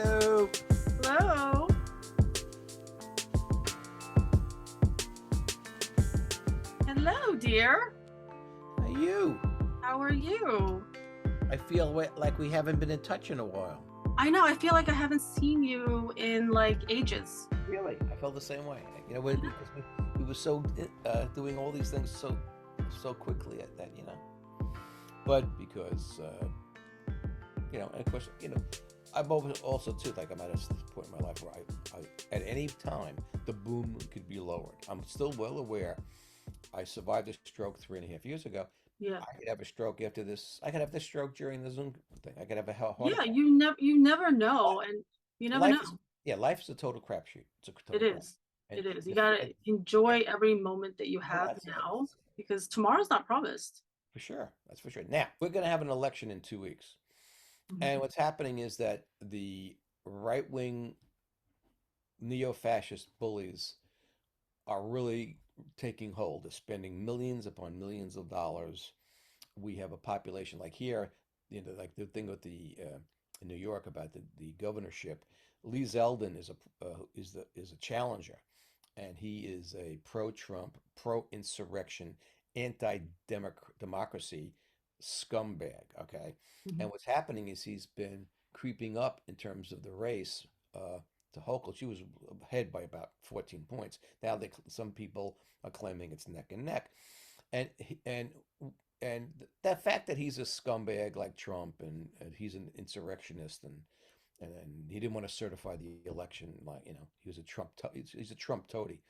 Hello. Hello. Hello, dear. How are you? How are you? I feel like we haven't been in touch in a while. I know, I feel like I haven't seen you in like ages. Really? I felt the same way. Yeah. Because we were so doing all these things so quickly at that, But because and of course, I've always also too like I'm at a point in my life where I at any time the boom could be lowered. I'm still well aware. I survived a stroke 3.5 years ago. Yeah. I could have a stroke after this. I could have this stroke during the Zoom thing. I could have a heart Yeah, attack. you never know, and you never Life know. is Yeah, life is a total crapshoot. It's a It total crap. is. And It is. You the gotta and yeah, enjoy every moment that you well, have that's it. now because tomorrow's not promised. For sure. That's for sure. Now, we're going to have an election in 2 weeks. And Mhm. what's happening is that the right-wing neo-fascist bullies are really taking hold. They're spending millions upon millions of dollars. We have a population like here, like the thing with the in New York about the governorship. Lee Zeldin is a challenger, and he is a pro-Trump, pro-insurrection, anti-democracy scumbag. Okay, and Mhm. what's happening is he's been creeping up in terms of the race. To Hochul, she was ahead by about 14 points. Now some people are claiming it's neck and neck, and that fact that he's a scumbag like Trump and he's an insurrectionist and he didn't want to certify the election, like he was a he's a Trump toady.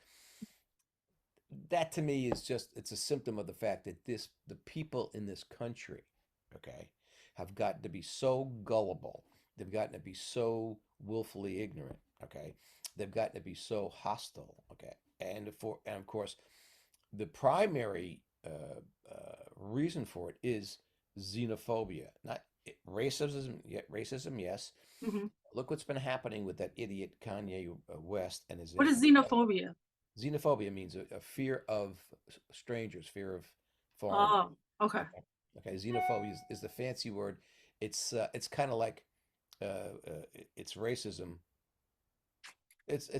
That to me is just it's a symptom of the fact that the people in this country, okay, have gotten to be so gullible. They've gotten to be so willfully ignorant, okay. They've gotten to be so hostile, okay. And of course the primary reason for it is xenophobia, not racism. Racism, yes. Mhm. Look what's been happening with that idiot Kanye West and his What is xenophobia? xenophobia means a fear of strangers, fear of foreigners. Oh, okay. Okay, okay. Xenophobia is the fancy word. It's kind of like it's racism. It's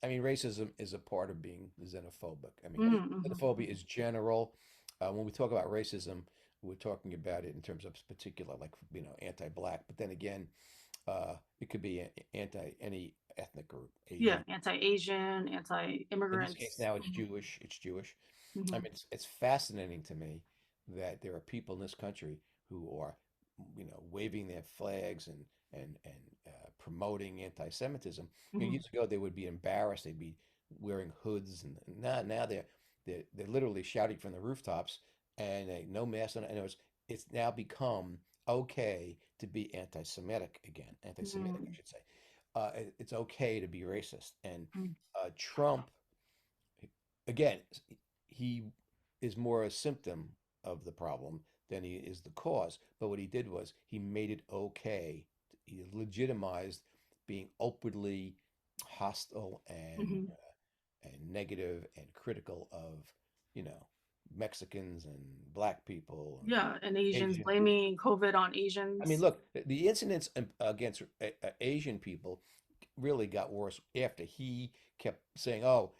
I mean, racism is a part of being xenophobic. I mean, xenophobia Mm-hmm. is general. When we talk about racism, we're talking about it in terms of particular, like, anti-black. But then again, it could be anti any ethnic group, Yeah, Asian. anti-Asian, In this case, anti-immigrants. now it's Jewish. It's Jewish. I Hmm. mean, it's fascinating to me that there are people in this country who are, waving their flags and promoting anti-Semitism. Hmm. Years ago they would be embarrassed. They'd be wearing hoods, and now they're literally shouting from the rooftops, and no mask on. And it's now become okay to be anti-Semitic again. Anti-Semitic, I Hmm. should say. It's okay to be racist, and Hmm. Trump, again, he is more a symptom of the problem than he is the cause. But what he did was he made it okay. He legitimized being openly hostile Hmm. and negative and critical of, you know, Mexicans and black people and Yeah, and Asians Asian people. blaming COVID on I mean, Asians. look, the incidents against Asian people really got worse after he kept saying, "Oh,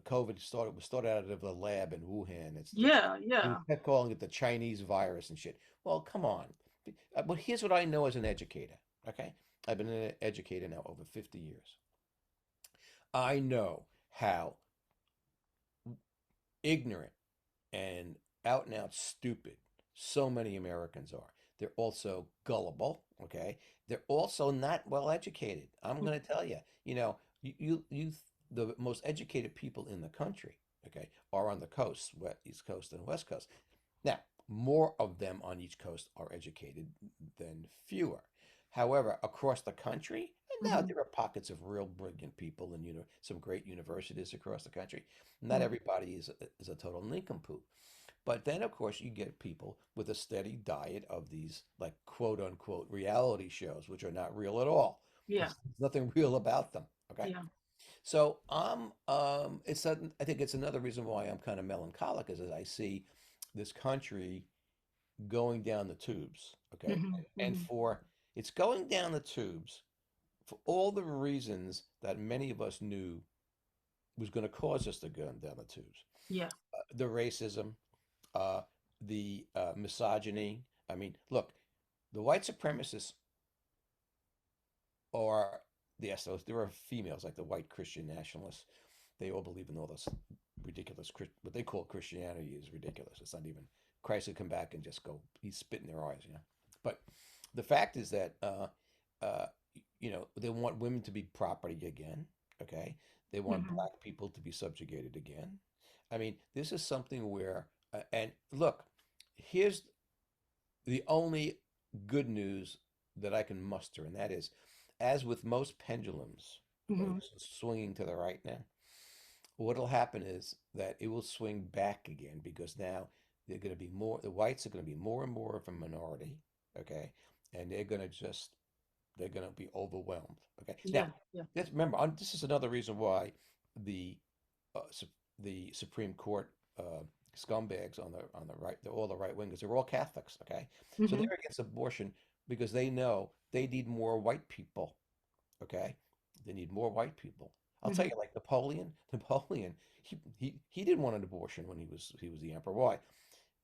COVID started out of a lab in Wuhan." Yeah, And he yeah. kept calling it the Chinese virus and shit. Well, come on. But here's what I know as an educator. Okay, I've been an educator now over 50 years. I know how ignorant and out stupid so many Americans are. They're also gullible, okay? They're also not well educated. I'm going to tell you, the most educated people in the country, okay, are on the coast, East Coast and West Coast. Now, more of them on each coast are educated than fewer. However, across the country, and now Hmm. there are pockets of real brilliant people and some great universities across the country. Not Hmm. everybody is a total nincompoop. But then, of course, you get people with a steady diet of these, like, quote unquote reality shows, which are not real at all. Yeah, There's nothing real about them. Okay. yeah. So I think it's another reason why I'm kind of melancholic is as I see this country going down the tubes. Okay. Hmm. And Hmm. It's going down the tubes for all the reasons that many of us knew was going to cause us to go down the tubes. Yeah. The racism, uh, the misogyny. I mean, look, the white supremacists are, yes, those there are females like the white Christian nationalists. They all believe in all this ridiculous, what they call Christianity is ridiculous. It's not even, Christ would come back and just go, he's spit in their eyes, you know. But the fact is that, uh, they want women to be property again. Okay, they want Hmm. black people to be subjugated again. I mean, this is something where, and look, here's the only good news that I can muster, and that is, as with most pendulums, Hmm. swinging to the right now, what'll happen is that it will swing back again because now they're going to be more, the whites are going to be more and more of a minority, okay, and they're going to be overwhelmed, okay. Now, Yeah. Yeah. let's remember, this is another reason why the the Supreme Court scumbags on the right, they're all the right wingers. They're all Catholics, okay? So Hmm. they're against abortion because they know they need more white people, okay? They need more white people. I'll tell Hmm. you, like Napoleon, Napoleon, he didn't want an abortion when he was the emperor. Why?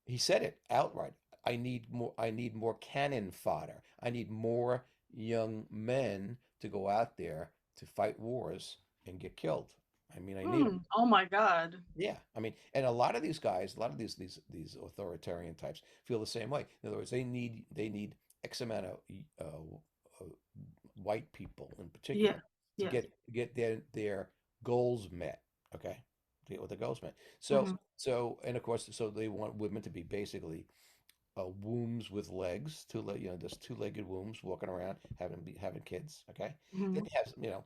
He said it outright. I need more cannon fodder. I need more young men to go out there to fight wars and get killed. I mean, I need them. Mm. Oh my God. Yeah, I mean, and a lot of these guys, a lot of these authoritarian types feel the same way. In other words, they need X amount of uh, white people in particular Yeah. to Yeah. get their goals met. Okay, to get what the goals met. So Hmm. and of course, so they want women to be basically wombs with legs, just two-legged wombs walking around having kids. Okay, then Hmm.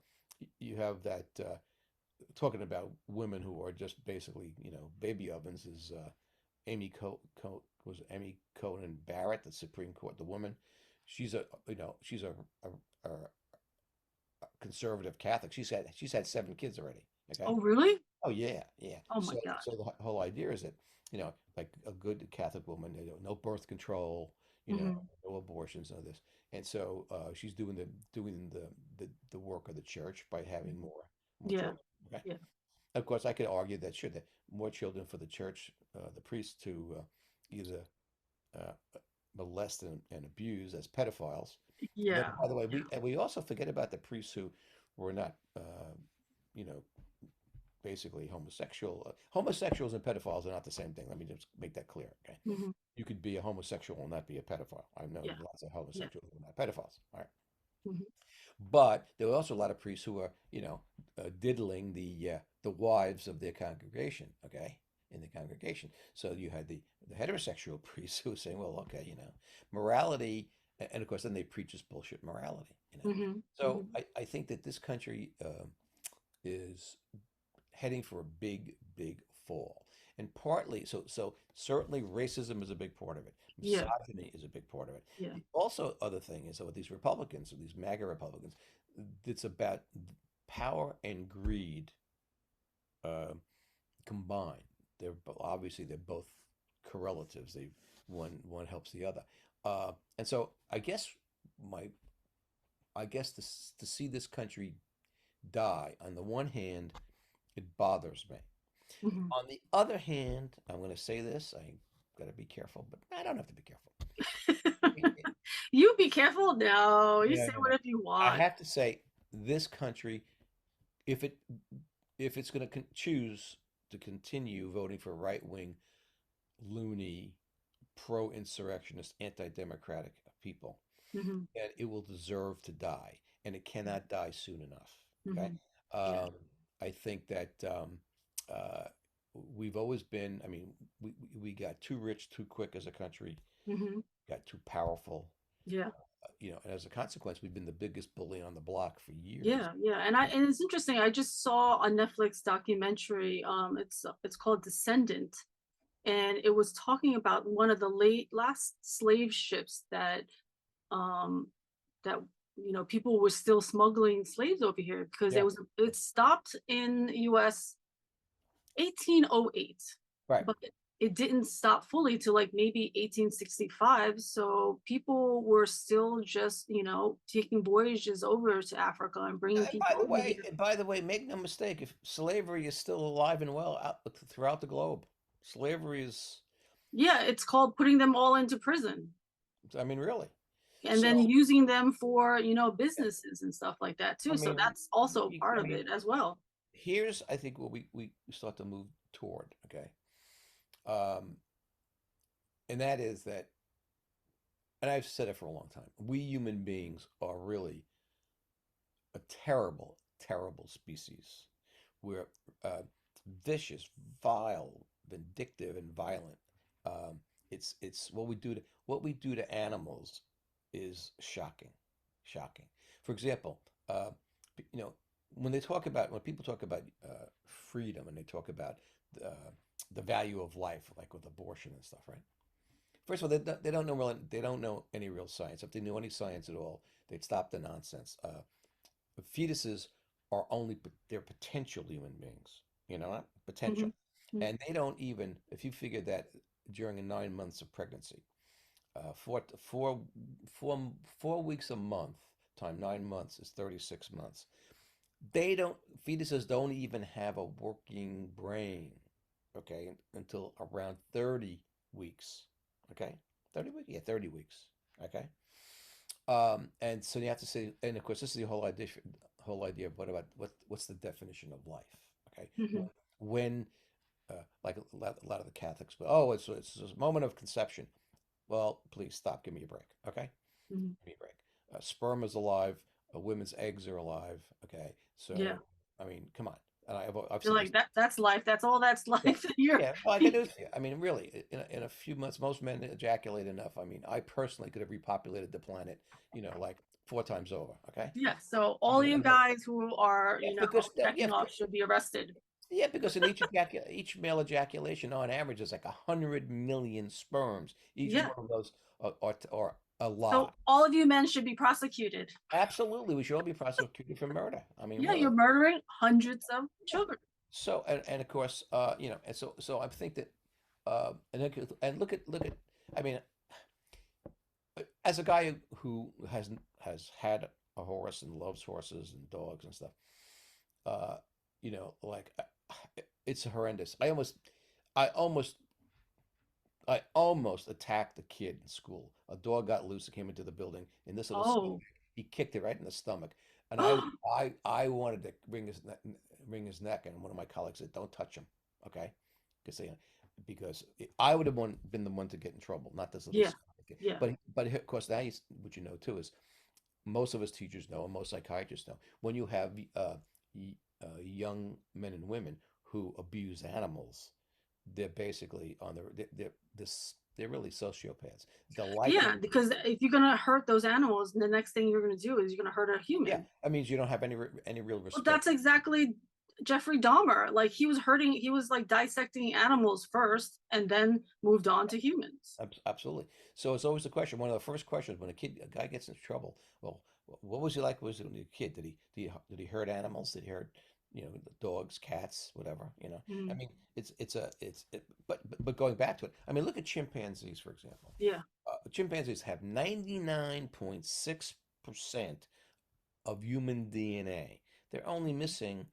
you have that. Talking about women who are just basically, baby ovens is Amy Coney Barrett, the Supreme Court, the woman. She's a conservative Catholic. She's had 7 kids already. Okay. Oh, really? Oh yeah, yeah. Oh my So God. so the whole idea is that, like a good Catholic woman, no birth control, Hmm. no abortions, no this. And so she's doing the work of the church by having more Yeah. children. Okay. Yeah. Of course, I could argue that should that more children for the church, the priests to either uh, molest and abuse as pedophiles. And then, Yeah. by the way, Yeah. we also forget about the priests who were not, you know, basically homosexual. Homosexuals and pedophiles are not the same thing. Let me just make that clear. Okay, Hmm. you could be a homosexual and not be a pedophile. I know Yeah. lots of Yeah. homosexuals who are not pedophiles. All right. Hmm. But there were also a lot of priests who are, diddling the wives of their congregation, okay, in the congregation. So you had the heterosexual priests who were saying, well, okay, morality, and of course, then they preach this bullshit morality. Hmm. So Hmm. I think that this country is heading for a big, big fall. And partly, so certainly racism is a big part of it. Yeah. Misogyny is a big part of it. Yeah. The also other thing is that with these Republicans, or these MAGA Republicans, it's about power and greed uh, combined. Obviously they're both correlatives. One helps the other. And so my I guess to see this country die, on the one hand, it bothers me. Hmm. On the other hand, I'm going to say this. I got to be careful, but I don't have to be careful. You be careful. No, you No, say no, no. whatever you I want. have to say, this country, if it if it's going to choose to continue voting for right wing, loony, pro insurrectionist, anti democratic people, Hmm. then it will deserve to die, and it cannot die soon enough. Okay, Hmm. Yeah. um, I think that uh, we've always been. I mean, we got too rich too quick as a country, Hmm. got too powerful. Yeah. And as a consequence, we've been the biggest bully on the block for years. Yeah, yeah, and it's interesting. I just saw a Netflix documentary. It's called Descendant, and it was talking about one of the last slave ships um that people were still smuggling slaves over here because Yeah, it stopped in U.S. 1808, right. but it didn't stop fully till like maybe 1865. So people were still just, taking voyages over to Africa and bringing people over here. And by the way, make no mistake, if slavery is still alive and well out throughout the globe, slavery is, Yeah, it's called putting them all into prison I mean, really. and then So, using them for, yeah, businesses and stuff like that I too. So mean, that's also I part of mean, it as well. here's I think what we start to move toward, okay, um, and that is that, and I've said it for a long time. We human beings are really a terrible, terrible species. We're uh, vicious, vile, vindictive, and violent. It's what we do to animals is shocking, shocking. For example, you know, when people talk about freedom and they talk about uh, the value of life, like with abortion and stuff, right? First of all, they don't know any real science. If they knew any science at all, they'd stop the nonsense. Fetuses are only they're potential human beings, Hmm. potential, and they don't even if you figure that during 9 months of pregnancy, uh, four, four, 4 weeks a month time 9 months is 36 months. They don't Fetuses don't even have a working brain, okay, until around 30 weeks, okay, 30 weeks, yeah, 30 weeks, okay. And so you have to say, and of course, this is the whole idea of what's the definition of life? Okay, Hmm. when like a lot of the Catholics, but oh, it's a moment of conception. Well, please stop. Give me a break. Okay, Hmm. give me a break. Sperm is alive. Women's eggs are alive. Okay, Yeah. so I mean, come on. And I've You're said this. like that's life. That's all that's Yeah, life. You're yeah. Well, I can do. I mean, really, in a few months, most men ejaculate enough. I mean, I personally could have repopulated the planet, like 4 times over. Okay. Yeah. So I all mean, you guys who are, yeah, because checking off should be arrested. yeah, because in each male ejaculation, on average, is like 100 million sperms. Each Yeah. one of those are a So lot. all of you men should be prosecuted. Absolutely, we should all be prosecuted for murder. I mean, Yeah, you're really. murdering hundreds of Yeah. children. So and of course, and so I think that, and look at, I mean, as a guy who has had a horse and loves horses and dogs and stuff, uh, like it's horrendous. I almost, I almost attacked a kid in school. A dog got loose and came into the building in this little scumbag. Oh. He kicked it right in the stomach, and I wanted to wring his neck, and one of my colleagues said, "Don't touch him," okay? Because I would have been the one to get in trouble, not this little Yeah. scumbag kid. Yeah. But of course, now what you know too is most of us teachers know, and most psychiatrists know, when you have young men and women who abuse animals, they're basically on their they're really sociopaths. The life they Yeah, because if you're gonna hurt those animals, the next thing you're gonna do is you're gonna hurt a Yeah, human. that means you don't have any real Well, respect. that's exactly Jeffrey Dahmer. Like he was like dissecting animals first and then moved on to humans. Absolutely. So it's always the question. One of the first questions when a guy gets in trouble. Well, what was he like? Was he when he was a kid? Did he hurt animals? Did he hurt dogs, cats, whatever? I Mm, mean, but going back to it, I mean, look at chimpanzees for example. yeah. Chimpanzees have 99.6% of human DNA. They're only missing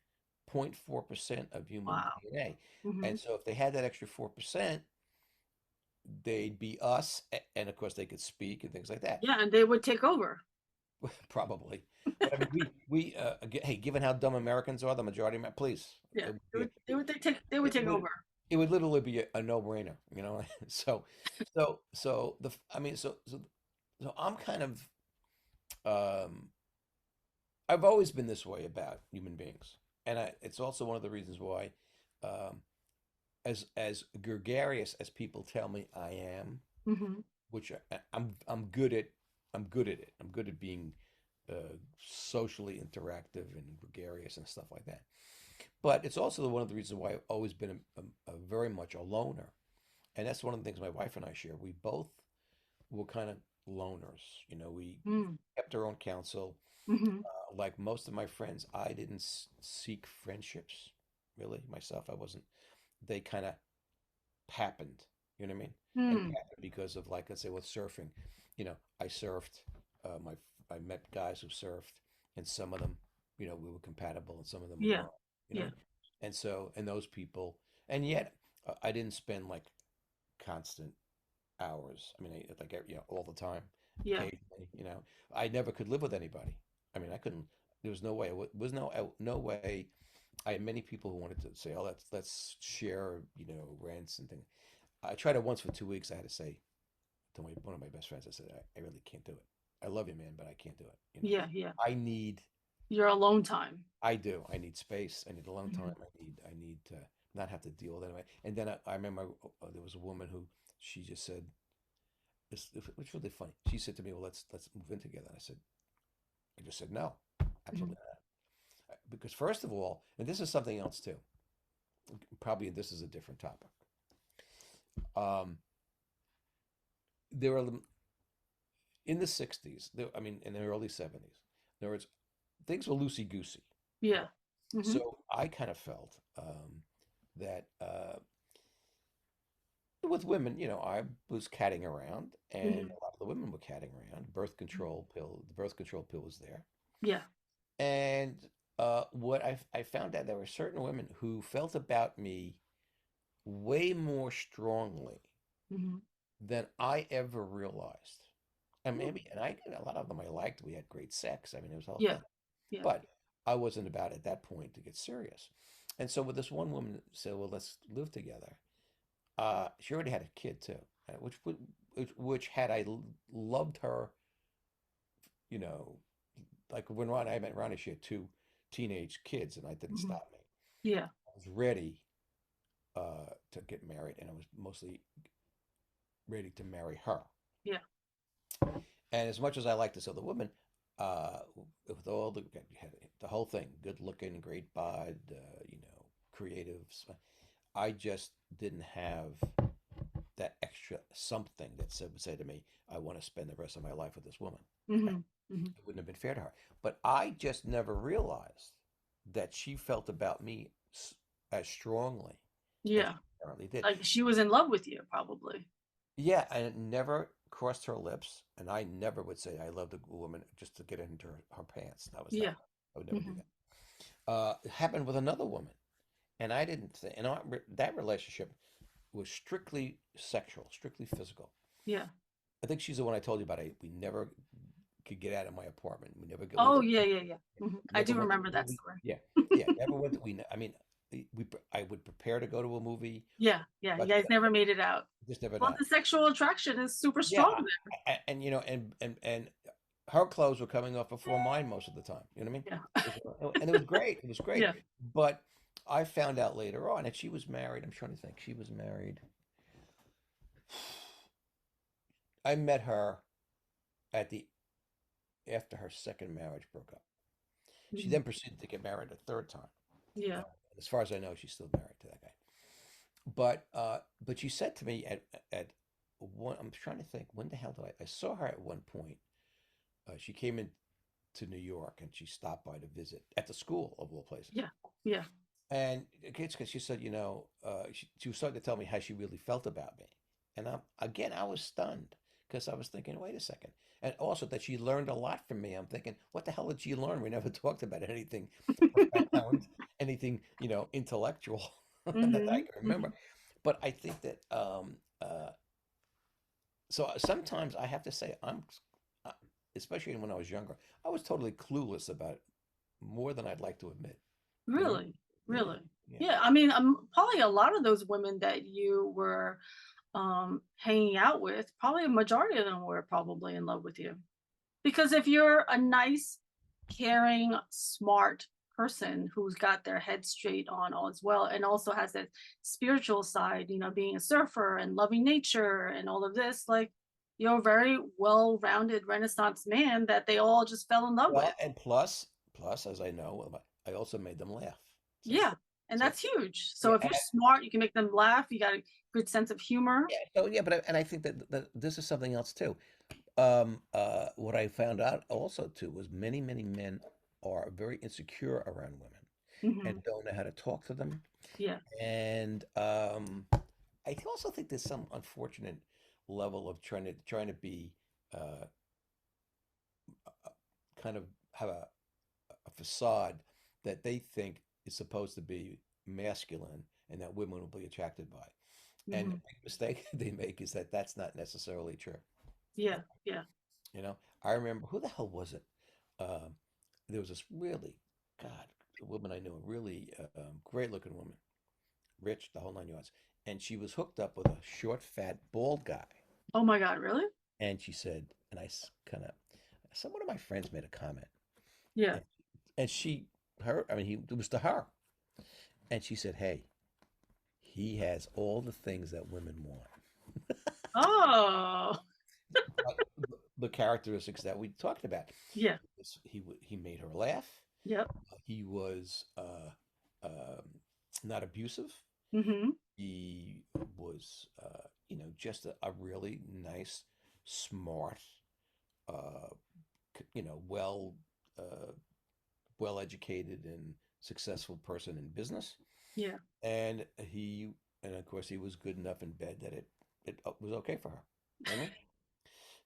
0.4% of human Wow. DNA. Hmm. And so if they had that extra 4%, they'd be us. And of course, they could speak and things like that, Yeah, and they would take over. probably. But I mean, hey, given how dumb Americans are, the majority of please, Yeah, it would be they would it take would over. it would literally be a no-brainer, so I mean, so I'm kind of, um, I've always been this way about human beings, and it's also one of the reasons why, um, as gregarious as people tell me I am, Hmm. which I'm good at. I'm good at it. I'm good at being socially interactive and gregarious and stuff like that. But it's also one of the reasons why I've always been a very much a loner, and that's one of the things my wife and I share. We both were kind of loners. We Mm. kept our own counsel. Hmm. Like most of my friends, I didn't seek friendships really myself. I wasn't. They kind of happened. You know what I mean? And it Mm. happened because of, like, let's say with surfing, I surfed. My I met guys who surfed, and some of them, we were compatible, and some of them we Yeah. weren't. You know, Yeah. and so and those people, and yet I didn't spend like constant hours. I mean, like all the time. Yeah. Occasionally, I never could live with anybody. I mean, I couldn't. There was no way. Was no way. I had many people who wanted to say, "Oh, let's share, rents and things." I tried it once for 2 weeks. I had to say to one of my best friends, I said, I really can't do it. I love you, man, but I can't do it. Yeah. Yeah. I need, Your alone time. I do. I need space. I need alone time. Mhm. I need to not have to deal with it anyway. And then I remember there was a woman who she just said, it was really funny. She said to me, "Well, let's move in together." And I just said, "No, Mhm. absolutely not." Because first of all, and this is something else too. Probably this is a different topic. Um, there are in the '60s. I mean, in the early '70s, there was things were loosey goosey, Yeah. right? Hmm. So I kind of felt that with women, I was catting around, and Hmm. a lot of the women were catting around. The birth control pill was there, Yeah. and what I found out there were certain women who felt about me way more strongly Hmm. than I ever realized. And maybe, and a lot of them I liked. We had great sex. I mean, it was the whole Yeah. thing. Yeah. But I wasn't about at that point to get serious. And so with this one woman said, "Well, let's live together." She already had a kid too, which had loved her, you know, like when I met Ronnie, she had two teenage kids, and I didn't Hmm. stop me. Yeah. I was ready to get married, and I was mostly ready to marry her. Yeah. And as much as I liked this other woman, with all you had the whole thing, good looking, great bod, creative. I just didn't have that extra something that would say to me, "I want to spend the rest of my life with this woman." Hmm. Hmm. It wouldn't have been fair to her. But I just never realized that she felt about me as strongly as Yeah. she apparently did. Like she was in love with you, probably. Yeah, and it never crossed her lips, and I never would say I loved a woman just to get into her pants. That was not. Yeah. I would never do Hmm. that. It happened with another woman, and I didn't think, that relationship was strictly sexual, strictly physical. Yeah. I think she's the one I told you about. We never could get out of my apartment. We never Oh, yeah, yeah, yeah. I never do went to remember a that movie. story. Yeah, yeah, never went to, I mean, I would prepare to go to a movie, Yeah. Yeah. You but guys never made it out. just never Well, not. the sexual attraction is super Yeah, strong there. and her clothes were coming off before mine most of the time. You know what I mean? Yeah. And it was great. It was great. Yeah. But I found out later on that she was married. I'm trying to think. She was married. I met her at the after her second marriage broke up. She Mhm. then proceeded to get married a third time. Yeah. As far as I know, she's still married to that guy. But she said to me at one. I'm trying to think. When the hell did I saw her at one point? She came in to New York and she stopped by to visit at the school of all places. Yeah. Yeah. And it's because she said, she was starting to tell me how she really felt about me. And I was stunned because I was thinking, wait a second. And also that she learned a lot from me. I'm thinking, what the hell did she learn? We never talked about anything profound, anything, intellectual that I Hmm. can Hmm. remember. But I think that, so sometimes I have to say, uh, especially when I was younger, I was totally clueless about more than I'd like to admit. You know? Really? Yeah, Really? yeah. Yeah. I mean, probably a lot of those women that you were hanging out with, probably a majority of them were probably in love with you. Because if you're a nice, caring, smart person who's got their head straight on all as well, and also has that spiritual side, being a surfer and loving nature and all of this, like you're a very well-rounded Renaissance man that they all just fell in love with. Well, and plus, as I know, I also made them laugh. So, Yeah. And so that's huge. So yeah, if you're smart, you can make them laugh, you got a good sense of humor. yeah. So yeah, and I think that this is something else too. What I found out also too was many men are very insecure around women and Hmm. don't know how to talk to them. Yeah. And I also think there's some unfortunate level of trying to be uh, kind of have a facade that they think is supposed to be masculine and that women will be attracted by. And the Hmm. big mistake they make is that that's not necessarily true. Yeah, yeah. You know, I remember who the hell was it? Um, there was this really, God, a woman I knew, a really great looking woman, rich, the whole nine yards, and she was hooked up with a short, fat, bald guy. Oh my God, really? And she said, and kind of, some one of my friends made a comment, Yeah. and, and I mean, it was to her, and she said, "Hey, he has all the things that women want." Oh, The characteristics that we talked about. yeah. He made her laugh. Yep. He was not abusive. Hmm. He was, just a really nice, smart, uh, well, uh, well educated and successful person in business. Yeah. And and of course, he was good enough in bed that it was okay for her. You know what I mean?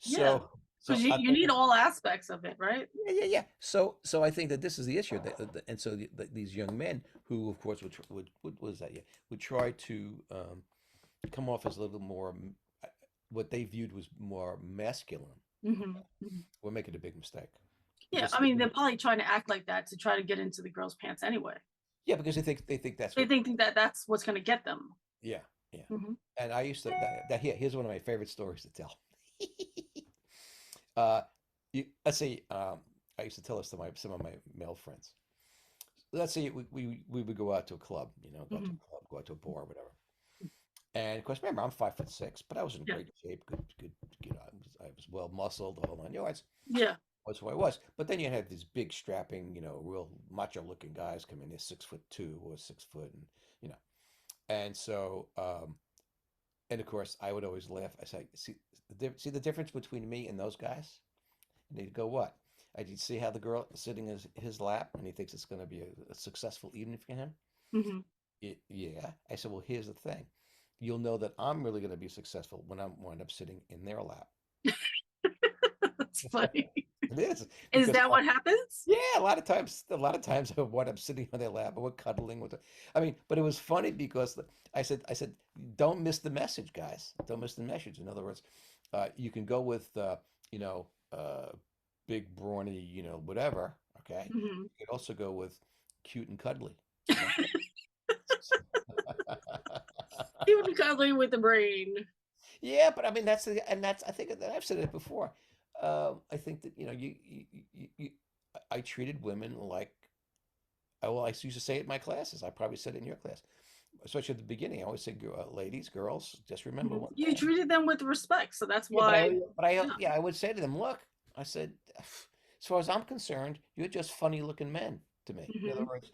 Yeah. So, Because so I you think need all aspects of it, right? yeah, yeah, yeah. So I think that this is the issue, and so these young men who, of course, would was that? Yeah, would try to come off as a little more what they viewed was more masculine. Hmm. Hmm. We're making a big mistake Yeah. because I mean, they're probably trying to act like that to try to get into the girl's pants anyway. yeah, because they think that's They what think that that's what's going to get them. yeah, yeah. Hmm. And I used to here's one of my favorite stories to tell. uh, let's see. I used to tell this to my some of my male friends. Let's say we would go out to a club, go out to Hmm. a club, go out to a bar, whatever. And of course, remember, I'm 5'6", but I was in Yeah. great shape, good, I was well muscled, the whole nine yards. Yeah. Was who I was. But then you had these big, strapping, real macho-looking guys come in. They're 6'2" or 6 foot, and you know. And so, and of course, I would always laugh. I say, see the difference between me and those guys? And they'd go, what? I did see how the girl is sitting in his lap, and he thinks it's going to be a successful evening for him. Hmm. Yeah. I said, well, here's the thing. You'll know that I'm really going to be successful when I wind up sitting in their lap. That's funny. It is Is because that what happens? yeah, a lot of times I would up sitting on their lap or we're cuddling with. I mean, but it was funny because I said, don't miss the message, guys. Don't miss the message. In other words, you can go with you know, uh, big brawny, whatever. Okay, Hmm. you could also go with cute and cuddly. You know. He would be cuddling with the brain. Yeah, but I mean that's I think that I've said it before. I think that I treated women like I used to say it in my classes. I probably said it in your class, especially at the beginning. I always say, ladies, girls, just remember Mhm. one You thing. treated them with respect, so that's Yeah, but why. I Yeah. yeah I would say to them, look, I said, as far as I'm concerned, you're just funny looking men to me. In other Hmm. words,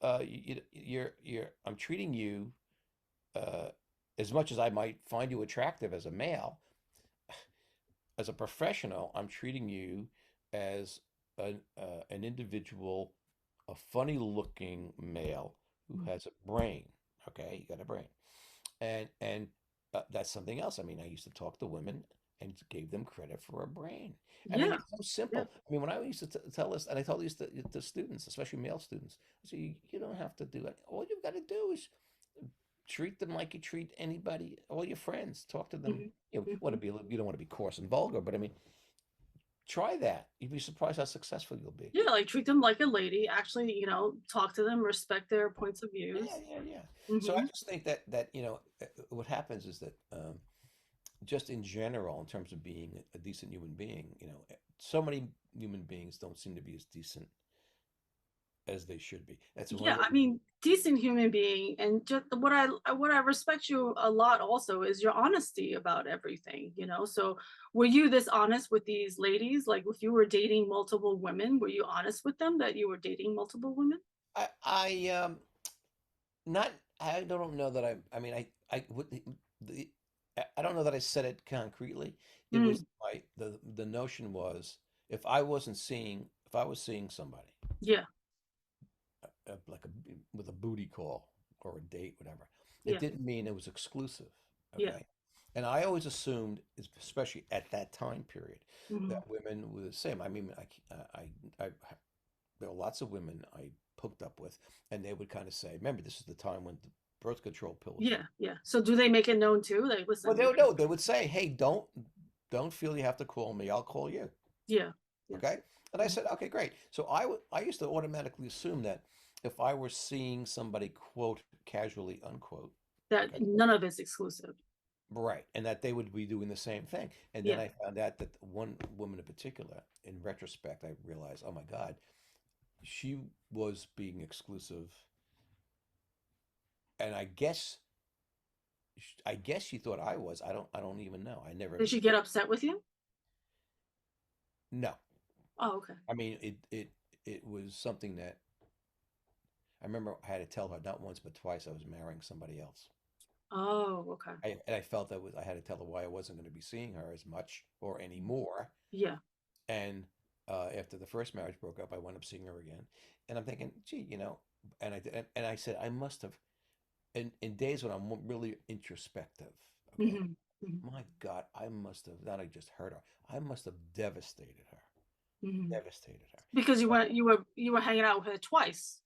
I'm treating you uh, as much as I might find you attractive as a male. As a professional, I'm treating you as an individual, a funny looking male who has a brain. Okay, you got a brain, and that's something else. I mean, I used to talk to women and gave them credit for a brain. I mean, Yeah. it's so Yeah. simple. I mean, when I used to tell this, and I told these to students, especially male students, I say, you don't have to do it. All you've got to do is treat them like you treat anybody, all your friends. Talk to them. Hmm. Want to Hmm. be you don't want to be coarse and vulgar, but I mean, try that. You'd be surprised how successful you'll be. Yeah, like treat them like a lady. Actually, talk to them, respect their points of Yeah, views. yeah, yeah. So I Hmm. just think that what happens is that just in general, in terms of being a decent human being, so many human beings don't seem to be as decent as they should be. That's one Yeah, of the I mean, decent human being, and just what I respect you a lot also is your honesty about everything. So were you this honest with these ladies? Like, if you were dating multiple women, were you honest with them that you were dating multiple women? I not I don't know that I mean I would the I don't know that I said it concretely. It was Mm, the notion was if I was seeing somebody yeah, like with a booty call or a date, whatever, it yeah, didn't mean it was exclusive. Yeah. Okay. And I always assumed, especially at that time period, Hmm. that women were the same. I mean, I there were lots of women I hooked up with, and they would kind of say, remember, this is the time when the birth control pills were. Yeah. Yeah. So do they make it known too? Like, Well, listen, they would know. They would say, hey, don't feel you have to call me. I'll call you. yeah. Yeah. Okay. And I Mhm. said, okay, great. So I used to automatically assume that if I were seeing somebody, quote, casually, unquote, That okay, none of it's exclusive. right, and that they would be doing the same thing. And then Yeah. I found out that one woman in particular, in retrospect, I realized, oh my God, she was being exclusive. And I guess she thought I was. I don't even know. I never, Did she get upset with you? no. Oh, okay. I mean, it was something that I remember I had to tell her not once but twice I was marrying somebody else. Oh, okay. And I felt that I had to tell her why I wasn't going to be seeing her as much or anymore. Yeah. And after the first marriage broke up, I wound up seeing her again. And I'm thinking, gee, and I did, and I said I must have in days when I'm really introspective. Okay, Hmm. Hmm. my God, I must have not I just hurt her. I must have devastated her, Hmm. devastated her. Because So you were hanging out with her twice.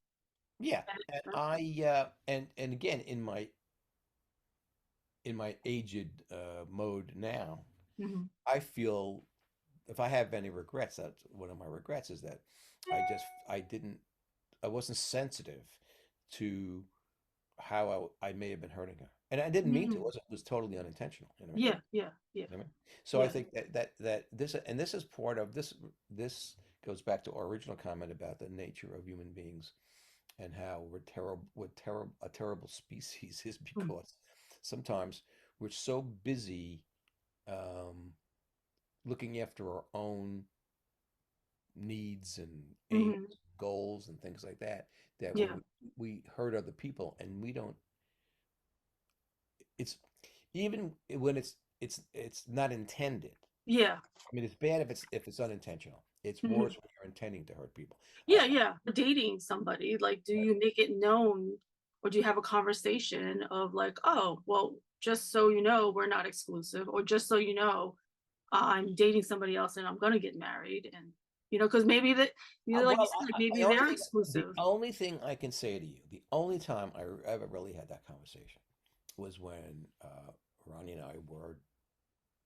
yeah, and Right? and again in my aged mode now, Hmm. I feel if I have any regrets, that's one of my regrets is that I wasn't sensitive to how I may have been hurting her, and I didn't mean to. Hmm. It was totally unintentional. You know what I mean? Yeah. Yeah. Yeah. You know what I mean? So I Yeah. think that this is part of this. This goes back to our original comment about the nature of human beings and how we're terrible. What terrible a terrible species is Mm-hmm. because sometimes we're so busy um, looking after our own needs and aims, Hmm. goals, and things like that, that when Yeah. we hurt other people and we don't, it's even when it's not intended. Yeah. I mean, it's bad if it's unintentional. It's Hmm. worse when you're intending to hurt people. I Yeah. Yeah. Dating somebody, like, do you make it known, or do you have a conversation of like, oh, well, just so you know, we're not exclusive, or just so you know, I'm dating somebody else and I'm gonna get married, and because maybe that, like you well, said, like the maybe only they're thing the exclusive. only thing I can say to you, the only time I ever really had that conversation was when Ronnie and I were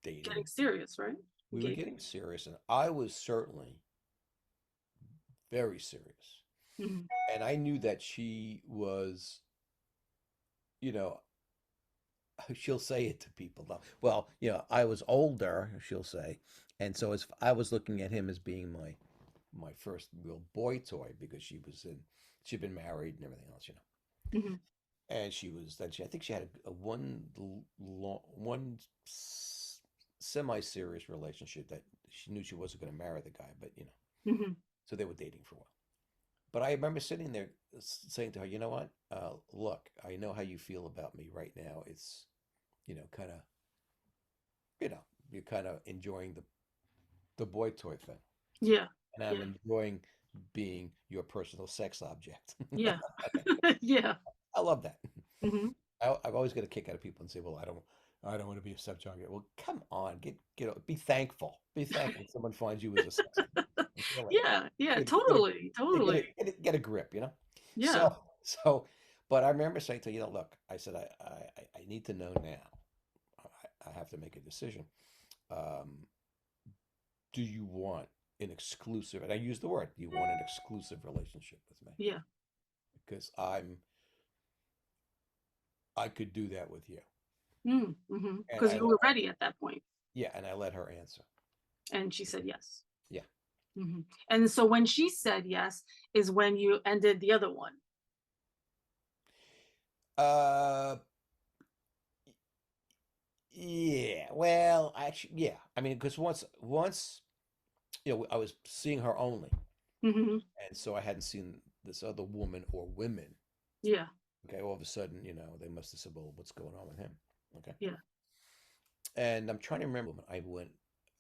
Getting dating. serious, right? We were Engaged. getting serious, and I was certainly very serious. Hmm. And I knew that she was, you know, she'll say it to people though. Well, I was older, she'll say, and so as I was looking at him as being my first real boy toy because she'd been married and everything else. Hmm. And she was then I think she had a one semi-serious relationship that she knew she wasn't going to marry the guy, but Hmm. so they were dating for a while. But I remember sitting there saying to her, you know what? Look, I know how you feel about me right now. It's, kind of, you know, you're kind of enjoying the boy toy thing. Yeah. And I'm Yeah. enjoying being your personal sex object. Yeah. Okay. Yeah. I love that. Hmm. I've always got a kick out of people and say, well, I don't want to be a sex object. Well, come on, be thankful. Be thankful someone finds you as a sex object. Really. Yeah. Yeah. Get a, Totally. get a, Totally. get a grip. Yeah. So, but I remember saying to her, look, I said, I need to know now. I have to make a decision. Um, do you want an exclusive, and I use the word, do you want an exclusive relationship with me? Yeah. Because I could do that with you. Mm-hmm. And Because I you let were ready at that point, yeah, and I let her answer. and she said yes. Yeah. Hmm. And so when she said yes, is when you ended the other one. Uh, yeah. Well, actually, yeah. I mean, because once, I was seeing her only, Hmm. and so I hadn't seen this other woman or women. Yeah. Okay, all of a sudden, they must have said, "Well, what's going on with him?" Okay, Yeah. and I'm trying to remember when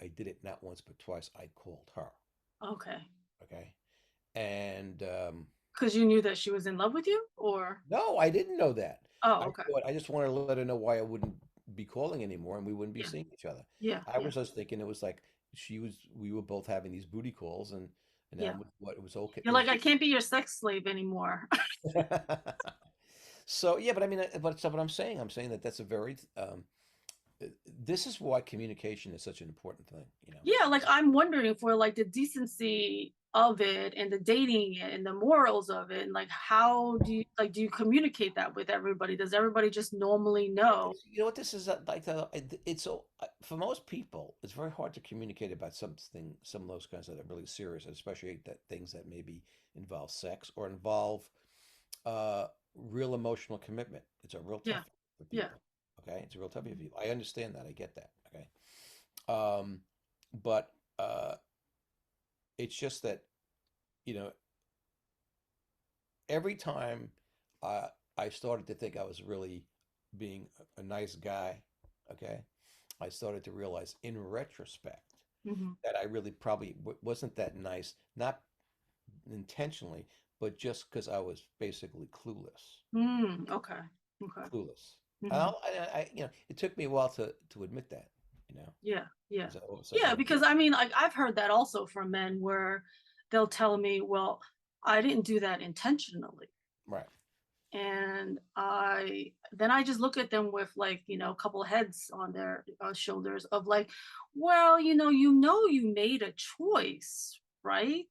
I did it not once but twice. I called her. Okay. Okay, and Because you knew that she was in love with you, or no, I didn't know that. oh, okay. I just wanted to let her know why I wouldn't be calling anymore, and we wouldn't be Yeah. seeing each other. Yeah. I Yeah. was just thinking it was like we were both having these booty calls, and Yeah. that was what it was okay. You're like, I can't be your sex slave anymore. So yeah, but I mean, but so what I'm saying that that's a very uh, this is why communication is such an important thing, you know. Yeah, like I'm wondering for like the decency of it and the dating and the morals of it, and like how do you communicate that with everybody? Does everybody just normally know? You know what this is like? It's so for most people, it's very hard to communicate about something, some of those kinds that are really serious, especially that things that maybe involve sex or involve uh, real emotional commitment. It's a real Yeah. tough for Yeah. people. Okay, it's a real tough for people. I understand that. I get that. Okay, um, but it's just that you know every time uh, I started to think I was really being a nice guy, okay, I started to realize in retrospect Hmm. that I really probably wasn't that nice, not intentionally, but just because I was basically clueless, Mm, okay. Okay. clueless. And Hmm. you know, it took me a while to admit that, you know, Yeah. Yeah. because all of a sudden, Yeah, you know, because I mean, like I've heard that also from men where they'll tell me, well, I didn't do that intentionally. right. And I just look at them with like, a couple heads on their shoulders of like, well, you made a choice, right?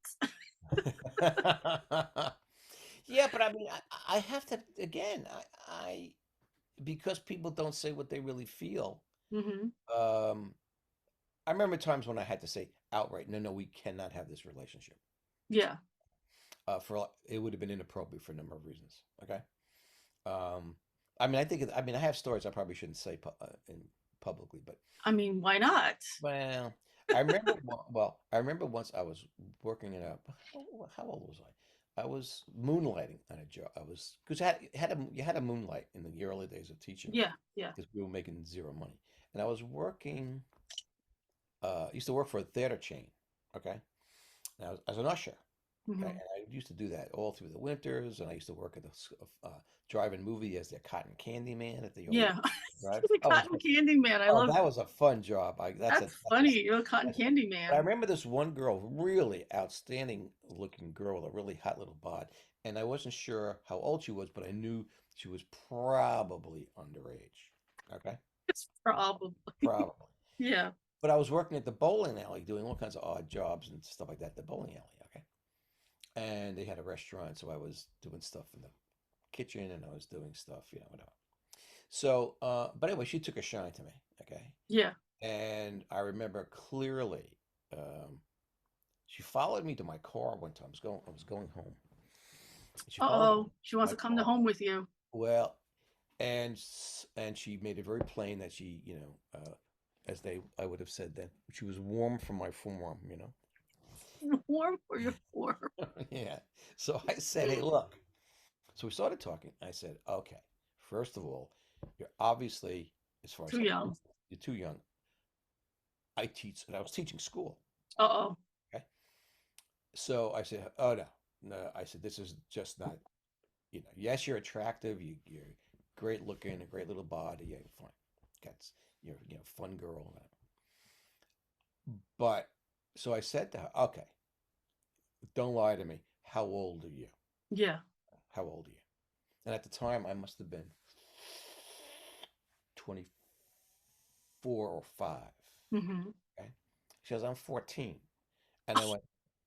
Yeah, but I mean, I have to again. Because people don't say what they really feel. Hmm. Um, I remember times when I had to say outright, no, no, we cannot have this relationship. Yeah. It would have been inappropriate for a number of reasons. Okay. Um, I mean, I mean, I have stories I probably shouldn't say in publicly, but I mean, why not? well, I remember. Well, I remember once I was working in a. How old was I? I was moonlighting on a job. I was because you had a moonlight in the early days of teaching Yeah. Yeah. because we were making zero money, and I was working. Used to work for a theater chain. Okay, and I was as an usher. Okay, Hmm. and I used to do that all through the winters, and I used to work at the drive-in movie as their cotton candy man at the old Yeah. drive. The Oh, cotton candy man. I oh, love that was a fun job. that's That's a funny. You're a cotton that's a, candy but I man. remember this one girl, really outstanding looking girl with a really hot little bod, and I wasn't sure how old she was, but I knew she was probably underage. Okay, It's probably. probably. Yeah. But I was working at the bowling alley doing all kinds of odd jobs and stuff like that at the bowling alley, okay? And they had a restaurant, so I was doing stuff in the kitchen and I was doing stuff, you know, whatever. So, but anyway, she took a shine to me, okay? Yeah. And I remember clearly, um, she followed me to my car one time. I was going home. She followed me to Uh-oh. She wants my to come to car. home with you. Well, and she made it very plain that she, you know, I would have said then, she was warm from my forearm, you know. Warm for your warm. Yeah. So I said, hey, look. So we started talking. I said, okay, first of all, you're obviously, as far as Too young. you're too young. And I was teaching school. Uh-oh. Okay. So I said, oh, no, no. I said, this is just not, you know, yes, you're attractive. You're great looking, a great little body. Yeah, fine. That's, you're, you know, fun girl. But so I said to her, okay, don't lie to me. How old are you? Yeah. How old are you? And at the time, I must have been 24 or 5. Hmm. Okay. She goes, I'm 14. And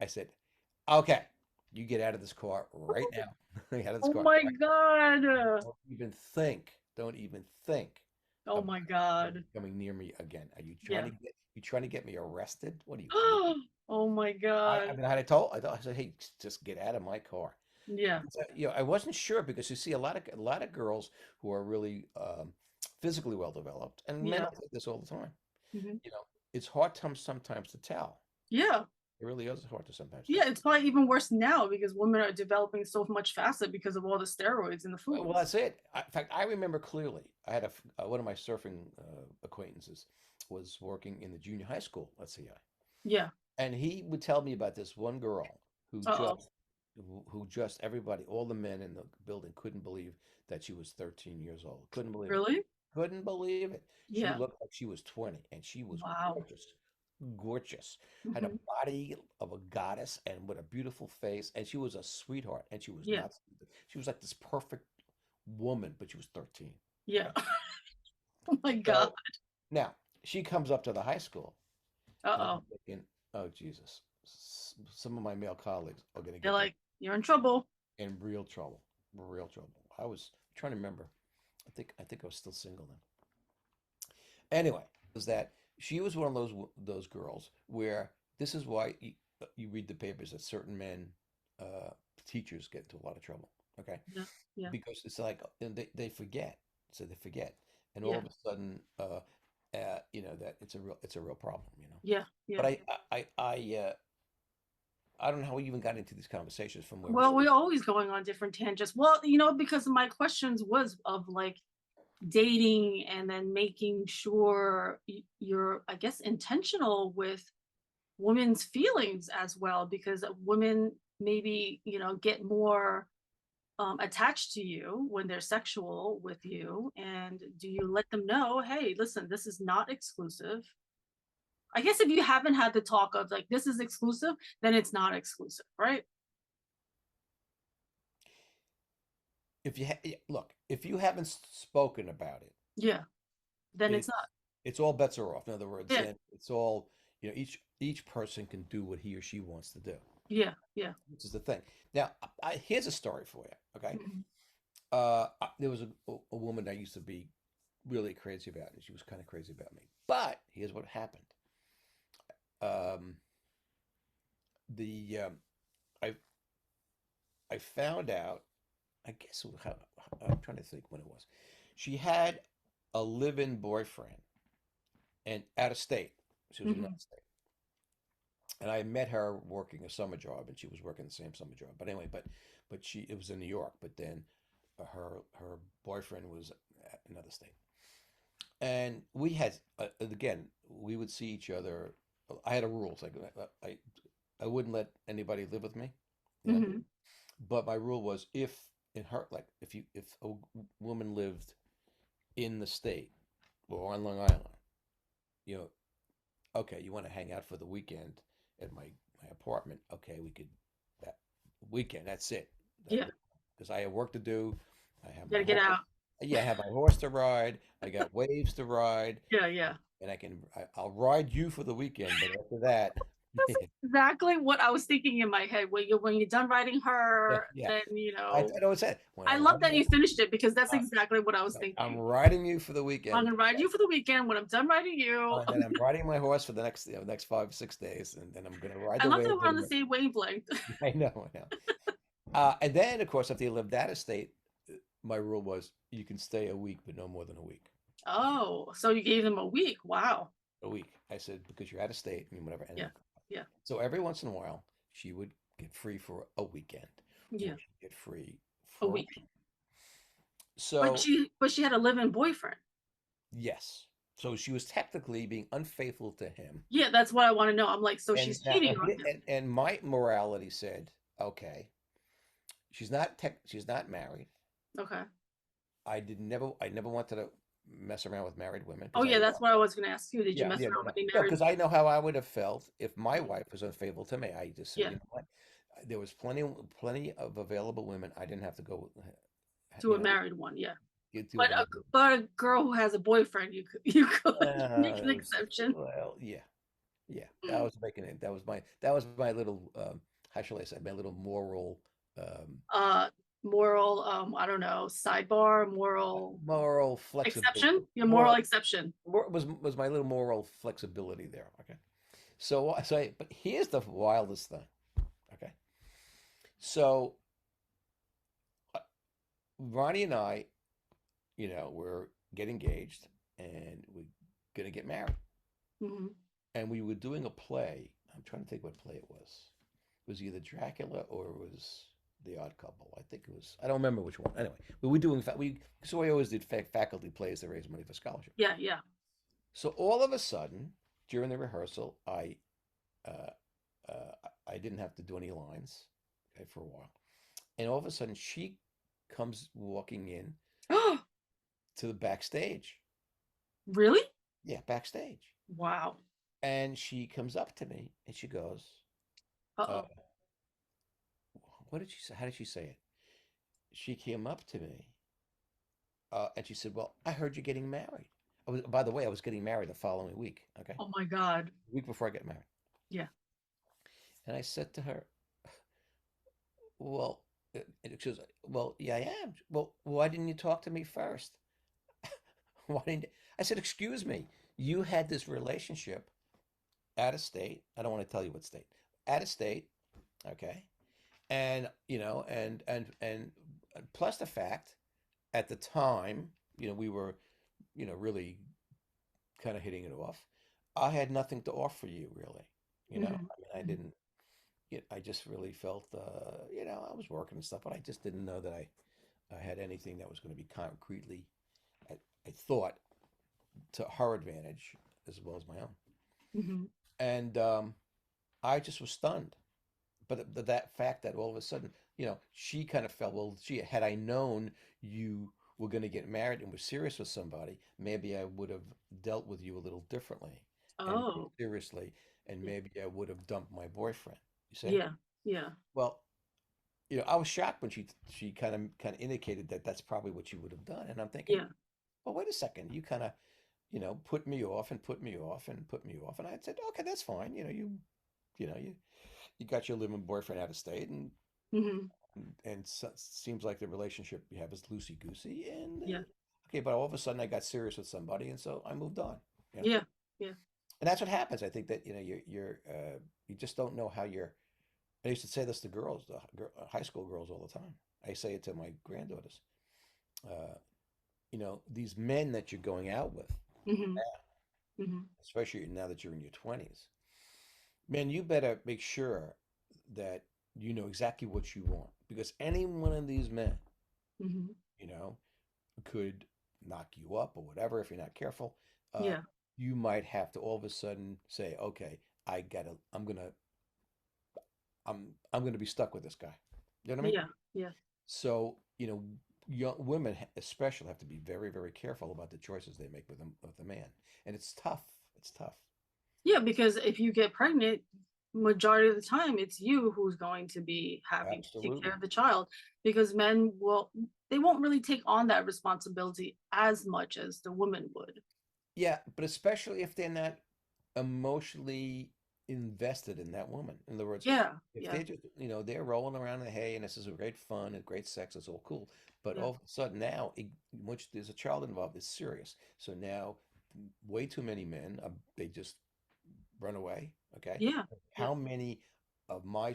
I said, okay, you get out of this car right now. Get out of this Oh car my right now. God. Don't even think. Don't even think Oh about my God. coming near me again. Are Yeah. you trying to get me arrested? What are you crazy? Oh my I God. mean, I said, hey, just get out of my car. Yeah. So, you know, I wasn't sure because you see a lot of girls who are really physically well developed, and men Yeah. are like this all the time. Hmm. You know, it's hard sometimes to tell. Yeah. It really is hard to sometimes Yeah. tell. It's probably even worse now because women are developing so much faster because of all the steroids in the Well, foods. that's it. In fact, I remember clearly. I had one of my surfing acquaintances was working in the junior high school at CI, Yeah. and he would tell me about this one girl Uh-oh. who just everybody, all the men in the building couldn't believe that she was 13 years old. Couldn't believe it. Really? couldn't believe it. She Yeah. looked like she was 20 and she was Wow. gorgeous. Gorgeous. Had a Hmm. body of a goddess and with a beautiful face. And she was a sweetheart. And she was Yeah. not stupid. She was like this perfect woman, but she was 13. Yeah. Okay. Oh my God. So now she comes up to the high school and I'm Uh-oh. thinking, oh Jesus, some of my male colleagues are going to They're get like, you're in trouble. in real trouble. Real trouble. I was trying to remember. I think I was still single then. Anyway, was that she was one of those girls where this is why you read the papers that certain men, uh, teachers get into a lot of trouble. Okay, Yeah. Yeah. because it's like they forget, so they forget, and all Yeah. of a sudden, that it's a real problem. Yeah. But Yeah. I don't know how we even got into these conversations from where we Well, started. we're always going on different tangents. Well, because my questions was of like dating and then making sure you're, I guess, intentional with women's feelings as well, because women maybe, get more attached to you when they're sexual with you. And do you let them know, hey, listen, this is not exclusive? I guess if you haven't had the talk of like, this is exclusive, then it's not exclusive, right? Look, if you haven't spoken about it, Yeah. Then it's it's not. it's all bets are off. In other words, Yeah. then it's all each person can do what he or she wants to do, Yeah. Yeah. which is the thing. Now, here's a story for you. Okay, Mhm. there was a woman I used to be really crazy about, and she was kind of crazy about me. But here's what happened. Um, the I I found out. I guess I'm trying to think when it was. She had a live-in boyfriend and out of state. She was in out Mhm. of state. And I met her working a summer job, and she was working the same summer job. But anyway, but she it was in New York. But then her boyfriend was at another state, and we had again we would see each other. I had a rule, it's like I wouldn't let anybody live with me, you know. Mhm. But my rule was if in her like if a woman lived in the state or on Long Island, you know, okay, you want to hang out for the weekend at my apartment? Okay, we could that weekend. That's it. Yeah. Because I have work to do. I have You my gotta get horse. out. Yeah, I have my horse to ride. I got waves to ride, Yeah. Yeah. and I'll ride you for the weekend. But after that, That's exactly what I was thinking in my head. When you're done writing yeah, her, yeah. then I know it's that when I I'm love riding that you finished it because that's uh, exactly what I was I'm thinking. riding you for the I'm weekend, gonna ride you for the weekend. When I'm done riding you, and then I'm riding my horse for the next 5 6 days, and then I'm gonna ride I the love that waves. we're on the same wavelength. I know, I know. And then, of course, if they lived out of state, my rule was you can stay a week, but no more than a week. Oh, so you gave them a week? Wow. A week. I said because you're out of state and whatever. Yeah. Yeah. So every once in a while, she would get free for a weekend, or Yeah. she'd get free A for a week. week. But So she had a live-in boyfriend. yes, so she was technically being unfaithful to him, Yeah, that's what I want to know. I'm like, so and she's cheating on him. and my morality said, okay, she's not married. Okay. I never wanted to mess around with married women Oh because I yeah, know. that's what I was gonna ask you. Did you Yeah, mess yeah, around no, with any no, married because I know how I would have felt if my women? wife was unfaithful to me. I just said, Yeah, you know what? There was plenty of available women. I didn't have to go, to you a know, married one. Yeah, get to a but a married. but a girl who has a boyfriend, you could make an It was exception. well, yeah, yeah. That was making it. That was my little. How shall I say? My little moral. Um, Uh, moral. I don't know. Sidebar. Moral moral flexibility. exception. Your moral Moral exception. was my little moral flexibility there. Okay. But here's the wildest thing. Okay. So uh, Ronnie and I, we're getting engaged and we're gonna get married. Hmm. And we were doing a play. I'm trying to think what play it was. It was either Dracula or it was The Odd Couple. I think it was. I don't remember which one. Anyway, we were doing so we always did faculty plays to raise money for scholarship. Yeah, yeah. So all of a sudden, during the rehearsal, uh, I didn't have to do any lines, okay, for a while, and all of a sudden she comes walking in Oh, to the backstage. Really? Yeah, backstage. Wow. And she comes up to me and she goes, uh, Uh-oh. what did she say? How did she say it? She came up to me and she said, "Well, I heard you're getting married." By the way, I was getting married the following week. Okay, Oh my God. a week before I get married. Yeah. And I said to her, "Well," and she goes, "Well, yeah, I am. Well, why didn't you talk to me first? Why didn't you? I said, "Excuse me, you had this relationship out of state. I don't want to tell you what state. Out of state, okay? And and plus the fact at the time, we were, really kind of hitting it off. I had nothing to offer you, really. Hmm. I mean, I didn't. I just really felt, I was working and stuff, but I just didn't know that I had anything that was going to be concretely, I, I thought, to her advantage as well as my own. Hmm. And I just was stunned. But that fact that all of a sudden, she kind of felt, well, gee, had I known you were going to get married and were serious with somebody, maybe I would have dealt with you a little differently and more Oh. seriously, and Yeah. maybe I would have dumped my boyfriend. You see? Yeah. Yeah. Well, I was shocked when she kind of indicated that that's probably what she would have done, and I'm thinking, Yeah. well, wait a second, you kind of, put me off and put me off and put me off, and I said, okay, that's fine. You got your living boyfriend out of state, Hmm. and so, seems like the relationship you have is loosey goosey, and Yeah. okay, but all of a sudden I got serious with somebody, and so I moved on. You know, Yeah. Yeah. and that's what happens. I think that you just don't know how you're. I used to say this to girls, high school girls, all the time. I say it to my granddaughters. Uh, these men that you're going out with, Hmm. Hmm. especially now that you're in your 20s, man, you better make sure that you know exactly what you want, because any one of these men, Hmm. you know, could knock you up or whatever if you're not careful. Uh, Yeah. you might have to all of a sudden say, okay, I'm gonna be stuck with this guy. You know what I mean? Yeah. Yeah. So, young women especially have to be very, very careful about the choices they make with a man, and it's tough. It's tough. Yeah, because if you get pregnant, majority of the time it's you who's going to be having to take care Absolutely. of the child because men will they won't really take on that responsibility as much as the woman would. Yeah, but especially if they're not emotionally invested in that woman. In other words, Yeah, if yeah, they're just, they're rolling around in the hay and this is a great fun and great sex, it's all cool. But yeah, all of a sudden now, once there's a child involved, it's serious. So now, way too many men, they just run away. Okay. yeah, yeah, How many of my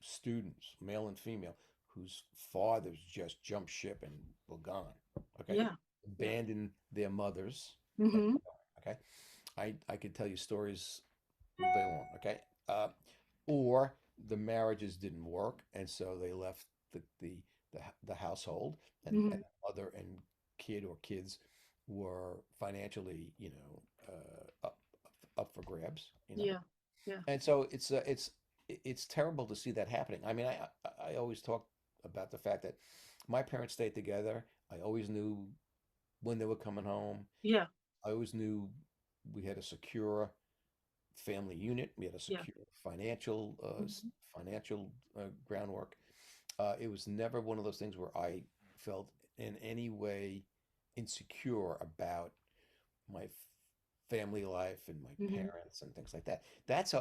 students, male and female, whose fathers just jumped ship and were gone? Okay. yeah, yeah. Abandoned their mothers. And Mm-hmm. okay. I could tell you stories all day long. Okay. Or the marriages didn't work, and so they left the household, and Mm-hmm. mother and kid or kids were financially, up for grabs. Yeah, yeah, And so it's terrible to see that happening. I mean, I always talk about the fact that my parents stayed together. I always knew when they were coming home. yeah, I always knew we had a secure family unit. We had a yeah. secure financial Mhm. financial groundwork. It was never one of those things where I felt in any way insecure about my family life and my Mhm. parents and things like that. That's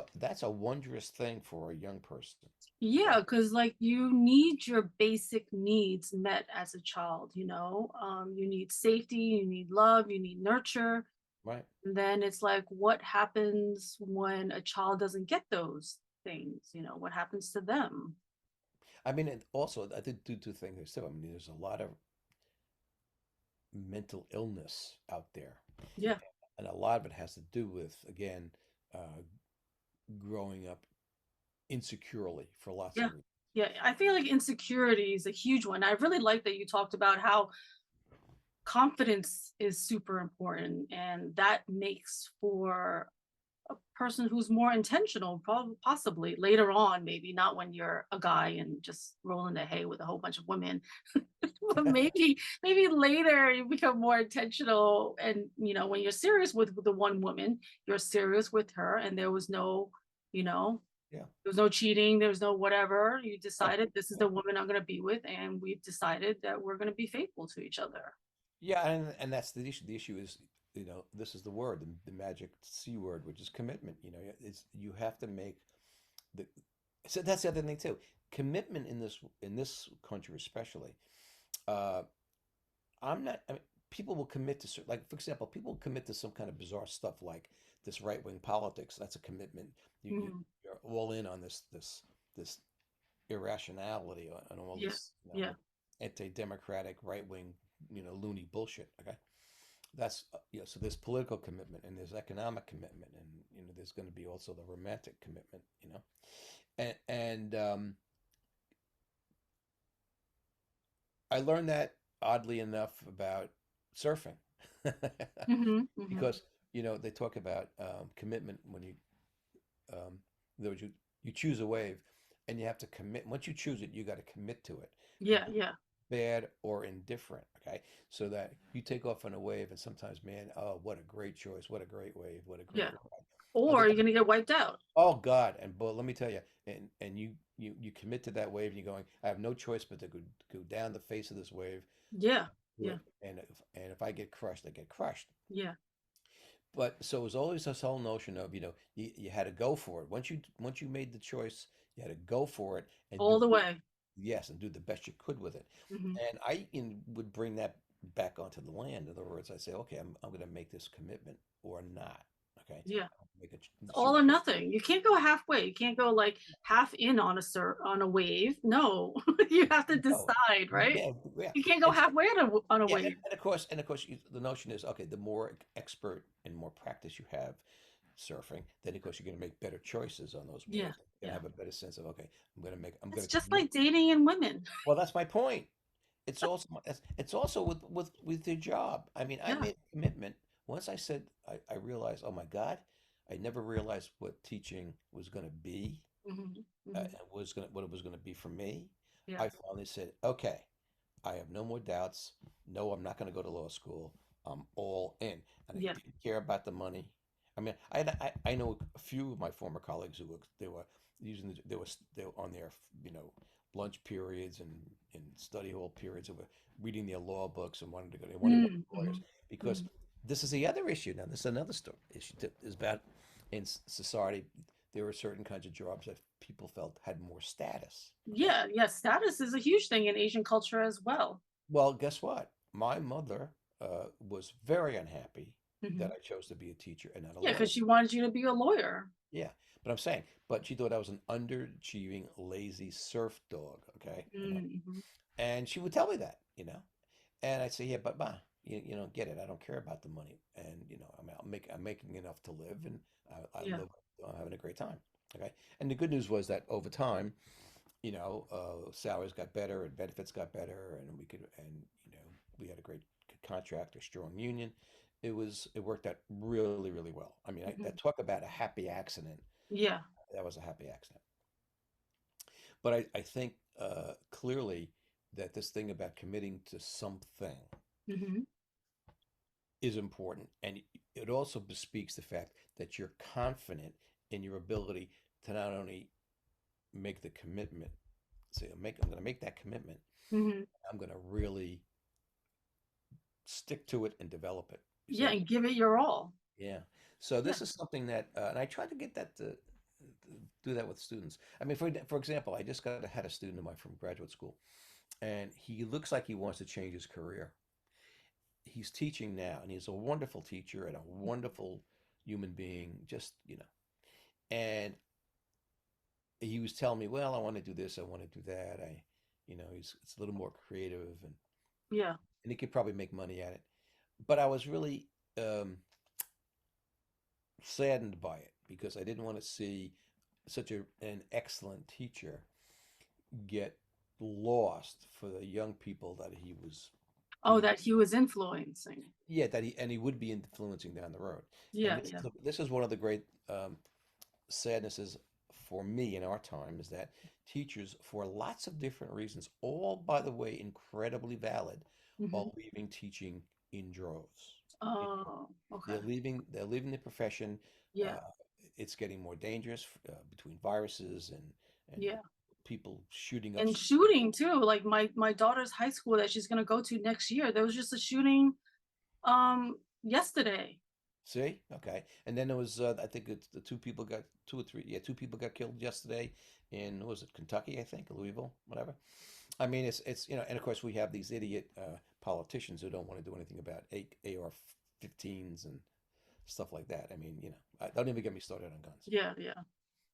a wondrous thing for a young person. Okay, Yeah, because like you need your basic needs met as a child, you need safety, you need love, you need nurture. right? And then it's like, what happens when a child doesn't get those things? What happens to them? I mean, and also I did do two things too. I mean, there's a lot of mental illness out there, Yeah, and a lot of it has to do with, again, uh, growing up insecurely for lots yeah, of reasons. yeah. I feel like insecurity is a huge one. I really like that you talked about how confidence is super important and that makes for a person who's more intentional, possibly later on, maybe not when you're a guy and just rolling the hay with a whole bunch of women, but maybe later you become more intentional. And when you're serious with the one woman, you're serious with her, and there was no, you know, Yeah. there was no cheating, there was no whatever. You Right. decided this is the woman I'm going to be with, and we've decided that we're going to be faithful to each other. Yeah, and that's the issue. The issue is, this is the word, the magic C word, which is commitment. It's you have to make the. So that's the other thing too. Commitment in this country, especially. Uh, I'm not. I mean, people will commit to certain, like for example, people will commit to some kind of bizarre stuff like this right wing politics. That's a commitment. Mhm. You're all in on this irrationality and all Yeah, this yeah, anti-democratic right wing loony bullshit. Okay, that's so there's political commitment and there's economic commitment and there's going to be also the romantic commitment. And I learned that oddly enough about surfing hmm hmm because they talk about commitment when um, in other words, you choose a wave and you have to commit. Once you choose it, you got to commit to it, yeah, yeah, bad or indifferent. Okay, so that you take off on a wave, and sometimes, man, oh, what a great choice, what a great wave, what a great yeah. ride. Other Or you're times, gonna get wiped out. oh God, and but let me tell you, and you commit to that wave, and you're going, I have no choice but to go down the face of this wave, Yeah, do yeah, it, and if I get crushed, I get crushed. yeah. But so it was always this whole notion of, you had to go for it. Once you made the choice, you had to go for it and All do the way. yes, and do the best you could with it. Hmm And I would bring that back onto the land. In other words, I say, okay, I'm going to make this commitment or not. Okay, Yeah. make a All or nothing. You can't go halfway. You can't go like half in on a wave. No, you have to no, decide, right? yeah, yeah. You can't go And so, halfway on a yeah, and, wave. and of course, the notion is, okay, the more expert and more practice you have surfing, then of course you're going to make better choices on those Yeah, waves. You're going yeah. to have a better sense of, okay, I'm It's going to just commit. like dating and women. Well, that's my point. It's also with your job. I mean, I Yeah. made a commitment once. I said I realized, oh my God, I never realized what teaching was going to be, hmm hmm and what it was going to be for me. Yeah. I finally said, okay, I have no more doubts. No, I'm not going to go to law school. I'm all in, and I Yeah. didn't care about the money. I mean, I know a few of my former colleagues who they were using they were on their lunch periods and study hall periods. They were reading their law books and wanted to go. They wanted to be lawyers Mm-hmm. because this is the other issue. Now, this is another story issue that is about in society. There were certain kinds of jobs that people felt had more status. Okay. Yeah. Yeah. Status is a huge thing in Asian culture as well. Well, guess what? My mother was very unhappy that hmm I chose to be a teacher and not a Yeah, because lawyer. she wanted you to be a lawyer. Yeah, but I'm saying, but she thought I was an underachieving, lazy surf dog. Okay, Mm-hmm. and she would tell me that, and I'd say, yeah, but ma, you don't get it. I don't care about the money, and I'm making enough to live, and I Yeah. live, I'm having a great time. Okay, and the good news was that over time, salaries got better and benefits got better, and we had a great contract, a strong union. It worked out really, really well. I mean, hmm that talk about a happy accident. Yeah. That was a happy accident. But I think clearly that this thing about committing to something hmm is important, and it also bespeaks the fact that you're confident in your ability to not only make the commitment, say, I'm going to make that commitment. hmm I'm going to really stick to it and develop it. You see Yeah, what I'm and give it your all. saying? Yeah. So Yeah. this is something that, and I try to get that to do that with students. I mean, for example, I just had a student of mine from graduate school, and he looks like he wants to change his career. He's teaching now, and he's a wonderful teacher and a wonderful human being. And he was telling me, well, I want to do this, I want to do that. It's a little more creative, Yeah. and he could probably make money at it. But I was really um, saddened by it because I didn't want to see such an excellent teacher get lost for the young people that he was. Oh, that he was influencing. Yeah, that he would be influencing down the road. And Yeah, yeah. this is one of the great sadnesses for me in our time is that teachers, for lots of different reasons, all by the way incredibly valid, are Hmm. leaving teaching in droves. In droves. Oh, okay. They're leaving the profession. Yeah, Uh, it's getting more dangerous between viruses and yeah. people shooting up And schools. shooting too. Like my daughter's high school that she's gonna go to next year. There was just a shooting yesterday. See? Okay. And then there was, I think it's the two people got two or three, yeah, two people got killed yesterday in, what was it, Kentucky, I think, Louisville, whatever. I mean, and of course we have these idiot politicians who don't want to do anything about AR-15s and stuff like that. I mean, don't even get me started on guns. Yeah, yeah,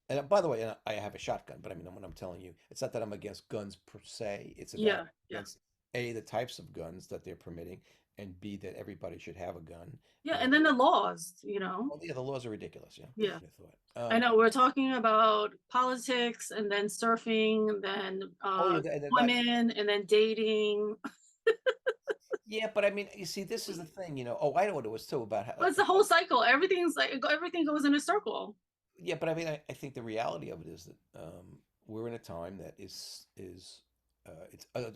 And by the way, I have a shotgun, but I mean, when I'm telling you, it's not that I'm against guns per se. It's about yeah, yeah. against A, the types of guns that they're permitting, and B, that everybody should have a gun. Yeah, And and then the laws. well, yeah, the laws are ridiculous. Yeah, Yeah. I thought. I know we're talking about politics and then surfing and then Oh yeah, women and then dating. yeah, but I mean, you see, this is the thing. Oh, I know what it was too about how. Well, it's the whole cycle. Everything's like everything goes in a circle. Yeah, but I mean, I think the reality of it is that we're in a time that it's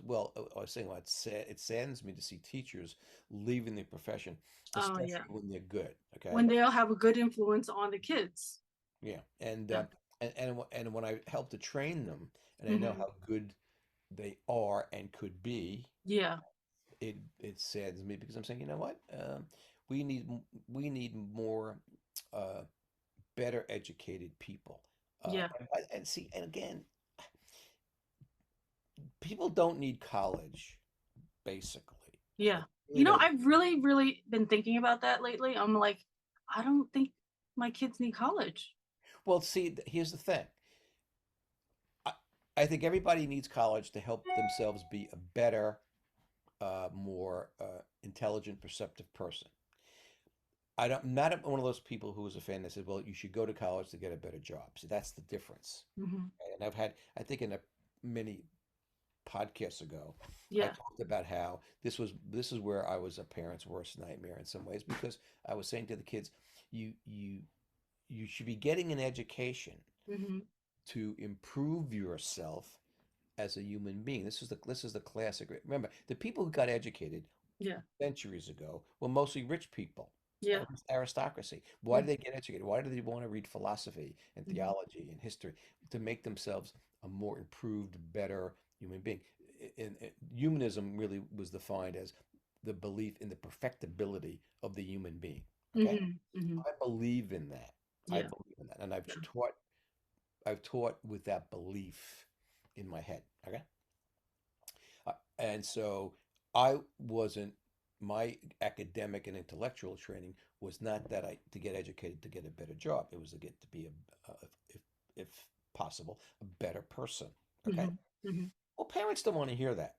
well, I was saying, well, it saddens me to see teachers leaving the profession, Oh yeah. especially when they're good. When Okay, they'll have a good influence on the kids. yeah, Yeah. and when I help to train them, and I know Hmm. how good they are and could be, Yeah. it saddens me because I'm saying, you know what, we need more uh, better educated people. Yeah. And see, and again, people don't need college, basically. Yeah. They really don't. I've really, really been thinking about that lately. I'm like, I don't think my kids need college. Well, see, here's the thing. I, I think everybody needs college to help themselves be a better, more intelligent, perceptive person. I'm not one of those people who is a fan that says, "Well, you should go to college to get a better job." See, that's the difference. Hmm. And I think in a many podcasts ago, I Yeah. talked about how this is where I was a parent's worst nightmare in some ways because I was saying to the kids, you you you should be getting an education Hmm. to improve yourself as a human being. This is the classic. Remember, the people who got educated Yeah. centuries ago were mostly rich people, Yeah. aristocracy. Why did they get educated? Why did they want to read philosophy and Hmm. theology and history to make themselves a more improved, better human being? Humanism really was defined as the belief in the perfectibility of the human being. Okay, Hmm. Hmm. I believe in that. I Yeah. believe in that, and Yeah. I've taught with that belief in my head. Okay, and so I wasn't. My academic and intellectual training was not that I to get educated to get a better job. It was to get to be if possible, a better person. Okay. Hmm. Hmm. Well, parents don't want to hear that.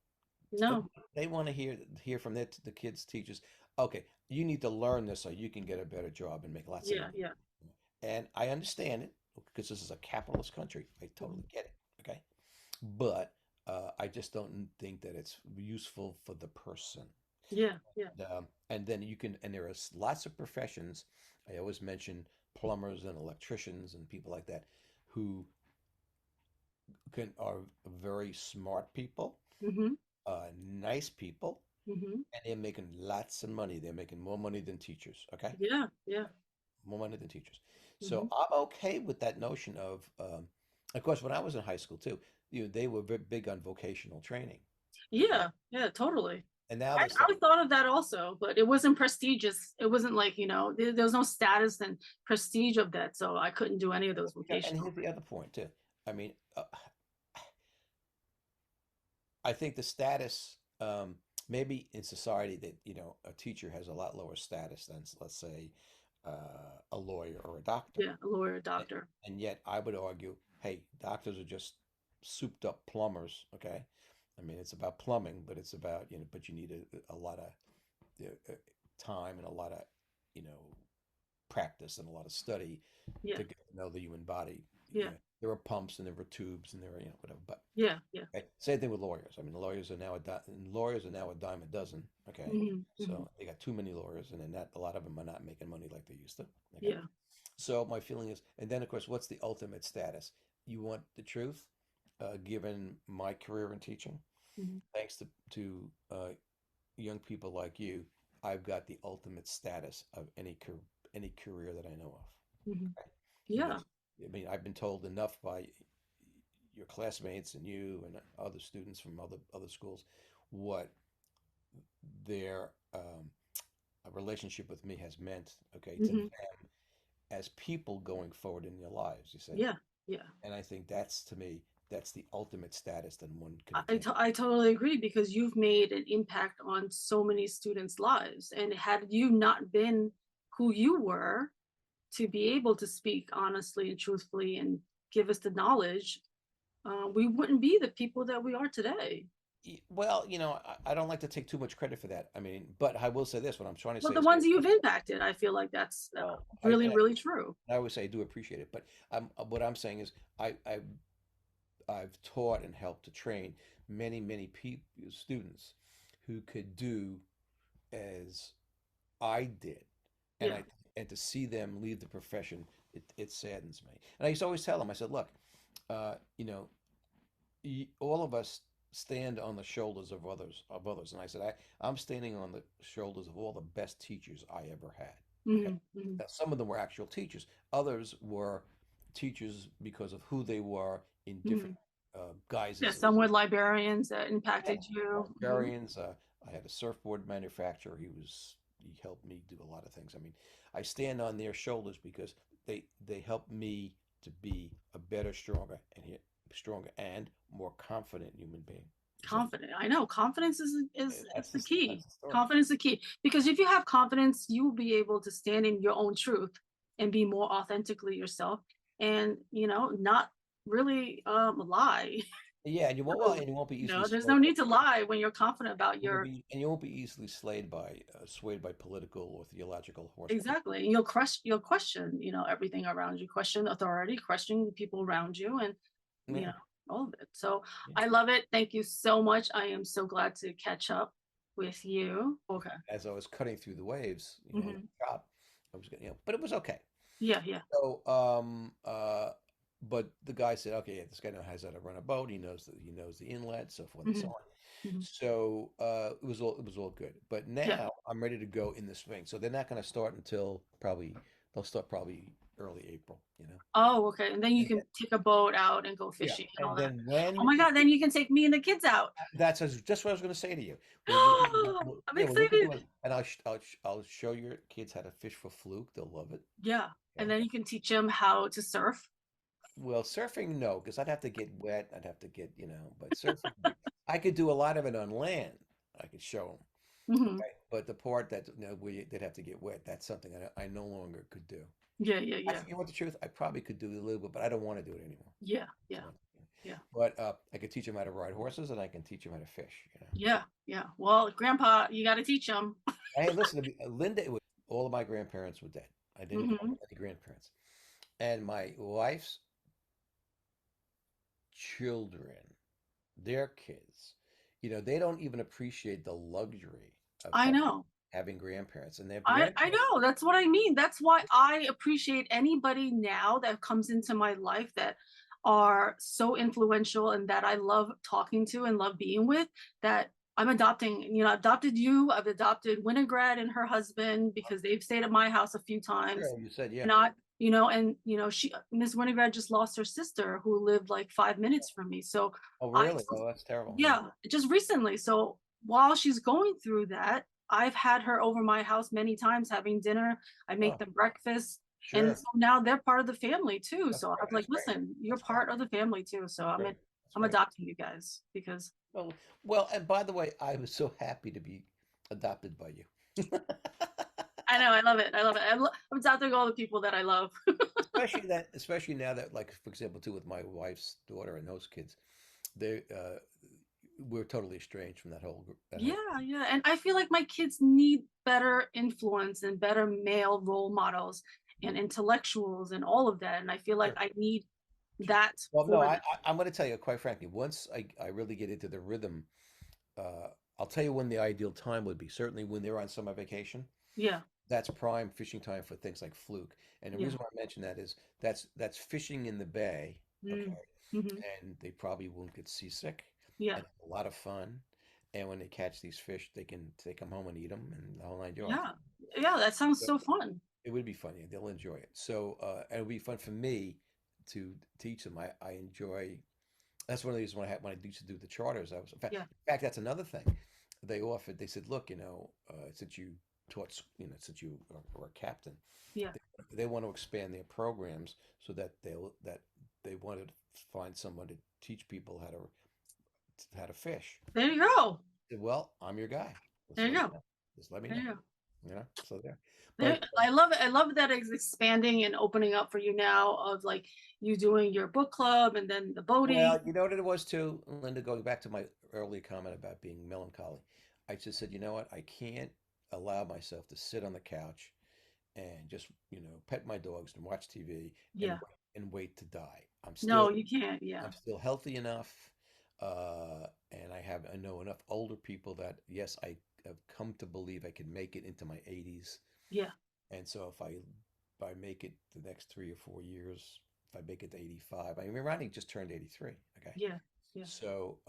They, No. they want to hear from the kids' teachers. Okay, you need to learn this so you can get a better job and make lots of Yeah. money. Yeah. And I understand it because this is a capitalist country. I Mhm. totally get it. Okay. But I just don't think that it's useful for the person. Yeah. Yeah. And then and there are lots of professions. I always mention plumbers and electricians and people like that who are very smart people, Hmm. nice people, Hmm. and they're making lots of money. They're making more money than teachers. Okay, Yeah. Yeah. more money than teachers. Hmm. So I'm okay with that notion of course, when I was in high school too, they were very big on vocational training. Okay, Yeah. Yeah. Totally. and now I, they say, I thought of that also, but it wasn't prestigious. It wasn't like, there was no status and prestige of that. So I couldn't do any of those and vocational. here's the other point too. I mean, I think the status, maybe in society that, a teacher has a lot lower status than, let's say, a lawyer or a doctor. Yeah. A lawyer, a A- doctor. And yet I would argue, hey, doctors are just souped up plumbers, okay? I mean, it's about plumbing, but it's about, but you need a lot of time and a lot of, you know, practice and a lot of study Yeah. to get to know the human body, Yeah. there were pumps and there were tubes and there were, whatever. But Yeah, yeah. okay, same thing with lawyers. I mean, lawyers are now a dime a dozen. Okay, Hmm, hmm. so they got too many lawyers, and then that a lot of them are not making money like they used to. Okay, Yeah. so my feeling is, and then of course, what's the ultimate status? You want the truth? Given my career in teaching, Hmm, thanks to young people like you, I've got the ultimate status of any career that I know of. hmm. Okay? Yeah. Because I mean, I've been told enough by your classmates and you and other students from other schools what their relationship with me has meant, okay, to them Hmm. as people going forward in their lives, you see. Yeah. Yeah. And I think that's, to me, that's the ultimate status that one could attain. I totally agree because you've made an impact on so many students' lives. And had you not been who you were to be able to speak honestly and truthfully and give us the knowledge, we wouldn't be the people that we are today. Well, I don't like to take too much credit for that. I mean, but I will say this: what I'm trying to Well, say the is, ones you've impacted, I feel like that's well, really, really true. I always say I do appreciate it. But what I'm saying is, I've taught and helped to train many people, students, who could do as I did, and Yeah. I and to see them leave the profession, it saddens me. And I used to always tell them, I said, look, uh, you know, all of us stand on the shoulders of others, and I said, I'm standing on the shoulders of all the best teachers I ever had. Okay, Hmm, hmm. now some of them were actual teachers, others were teachers because of who they were in Hmm. different Yeah, guises. some with librarians that Yeah, impacted you. Hmm. librarians. I had a surfboard manufacturer. He helped me do a lot of things. I mean, I stand on their shoulders because they helped me to be a better, stronger and more confident human being. You see, Confident. I know confidence is the that's key. the story. Confidence is the key because if you have confidence, you will be able to stand in your own truth and be more authentically yourself, and not really lie. Yeah, and you won't well, and you won't be easily There's swayed no by need to lie when you're confident about your you won't be easily swayed by political or theological horsepower. exactly. And you'll question everything around you, question authority, question the people around you, and you Yeah, know all of it. So yeah. I love it. Thank you so much. I am so glad to catch up with you. Okay. As I was cutting through the waves, in Hmm. the shop, I was, but it was okay. Yeah, yeah. So, but the guy said, okay, yeah, this guy knows how to run a boat. He knows the inlet, so forth and so Hmm, on. hmm. So it was all good. But Yeah. now I'm ready to go in the swing. So they're not going to start until probably they'll start probably early April. Oh, okay. And then you And can take a boat out and go yeah, fishing and all and that. then Oh when my God, then you can take me and the kids out. just what I was going to say to you. I'm Yeah, we'll look into excited. it, and I'll show your kids how to fish for fluke. They'll love it. Yeah. And Okay. then you can teach them how to surf. Well, surfing, no, because I'd have to get wet. I'd have to but surfing, I could do a lot of it on land. I could show them. Hmm. Okay. But the part that, they'd have to get wet, that's something I no longer could do. Yeah, yeah, yeah. You want the truth? I probably could do a little bit, but I don't want to do it anymore. Yeah, yeah, So, yeah. but I could teach them how to ride horses and I can teach them how to fish. Yeah, yeah. Well, Grandpa, you got to teach them. Hey, listen to me. Linda, all of my grandparents were dead. I didn't grow up Hmm. with any grandparents. And my wife's children, their kids, they don't even appreciate the luxury of I know. having grandparents. And their I grandparents, know. That's what I mean. That's why I appreciate anybody now that comes into my life that are so influential and that I love talking to and love being with, that I'm adopting. Adopted you. I've adopted Winograd and her husband because they've stayed at my house a few times. sure, you said, yeah. And she Miss Winograd just lost her sister who lived like 5 minutes from me. So Oh, I really? Oh, that's terrible. Yeah. yeah, just recently. So while she's going through that, I've had her over my house many times having dinner. I make Oh, them breakfast. And sure. so now they're part of the family too. That's So I great. was like, That's great. listen, you're That's great. part of the family too. So That's great. That's I'm great. adopting you guys because Well, and by the way, I was so happy to be adopted by you. I know I love it. I love it. I'm adopting all the people that I love. Especially now that, like, for example, too, with my wife's daughter and those kids, they we're totally estranged from that Yeah, whole thing. yeah. And I feel like my kids need better influence and better male role models and intellectuals and all of that. And I feel like Sure. I need that Well, no, for them. I'm going to tell you, quite frankly, once I really get into the rhythm, uh, I'll tell you when the ideal time would be. Certainly when they're on summer vacation, Yeah. that's prime fishing time for things like fluke. And the Yeah. reason why I mention that is that's fishing in the bay, okay, Mm. Hmm. and they probably won't get seasick, Yeah. and a lot of fun. And when they catch these fish, they can take them home and eat them and the whole 9 yards. Yeah. Yeah. That sounds So so fun. it would be funny. They'll enjoy it. So and it would be fun for me to teach them. I enjoy. That's one of the reasons when I used to do the charters. Yeah. In fact, that's another thing. They offered. They said, look, since you taught, since you are a captain, Yeah. they want to expand their programs so that they wanted to find someone to teach people how to fish. There you go. I said, well, I'm your guy. Just There you let me go. know. Just let me There know. you go. So there. There, But I love it. I love that it's expanding and opening up for you now of like you doing your book club and then the boating. well, you know what it was too, Linda, going back to my early comment about being melancholy. I just said, you know what? I can't allow myself to sit on the couch and just, pet my dogs and watch TV Yeah. and wait to die. No, you can't. Yeah. I'm still healthy enough, and I know enough older people that yes, I have come to believe I can make it into my 80s. Yeah. And so if I make it the next 3 or 4 years, if I make it to 85, I mean Ronnie just turned 83. Okay. Yeah. Yeah. So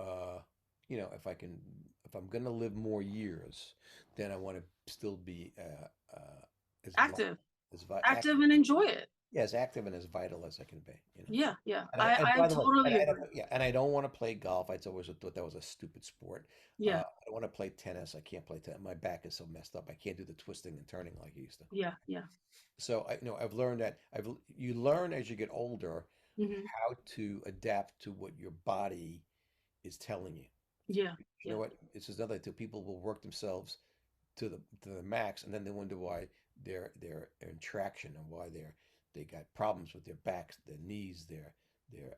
if I'm gonna live more years, then I want to still be as Active. Active active, and enjoy it. yeah, as active and as vital as I can be. Yeah. Yeah. And I by the way, totally agree. and I don't want to play golf. I always thought that was a stupid sport. Yeah. I don't want to play tennis. I can't play tennis. My back is so messed up. I can't do the twisting and turning like I used to. Yeah. Yeah. So I've learned that you learn as you get older Hmm. how to adapt to what your body is telling you. Yeah. You Yeah. know what? This is another thing. People will work themselves to the max, and then they wonder why they're in traction and why they got problems with their backs, their knees, their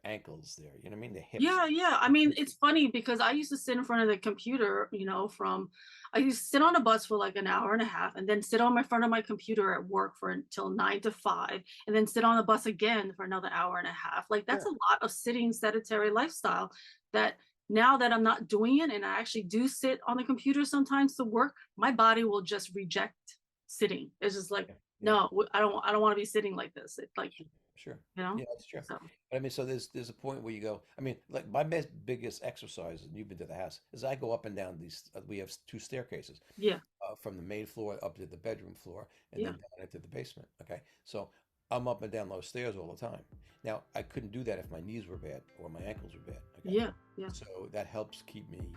ankles, you know what I mean, their hips. Yeah, yeah. I mean, it's funny because I used to sit in front of the computer, I used to sit on a bus for like an hour and a half and then sit on my front of my computer at work for until 9 to 5, and then sit on the bus again for another hour and a half. Like Yeah, that's a lot of sitting sedentary lifestyle that now that I'm not doing it and I actually do sit on the computer sometimes to work, my body will just reject sitting. It's just like, yeah, yeah. no, I don't want to be sitting like this. It's like, Sure, sure. you know, Yeah, that's true. so But I mean, so there's a point where you go. I mean, like my biggest exercise, and you've been to the house, is I go up and down these. We have two staircases yeah, from the main floor up to the bedroom floor, and yeah, then down into the basement. Okay, so I'm up and down those stairs all the time. Now I couldn't do that if my knees were bad or my ankles were bad. Okay, yeah, yeah, so that helps keep me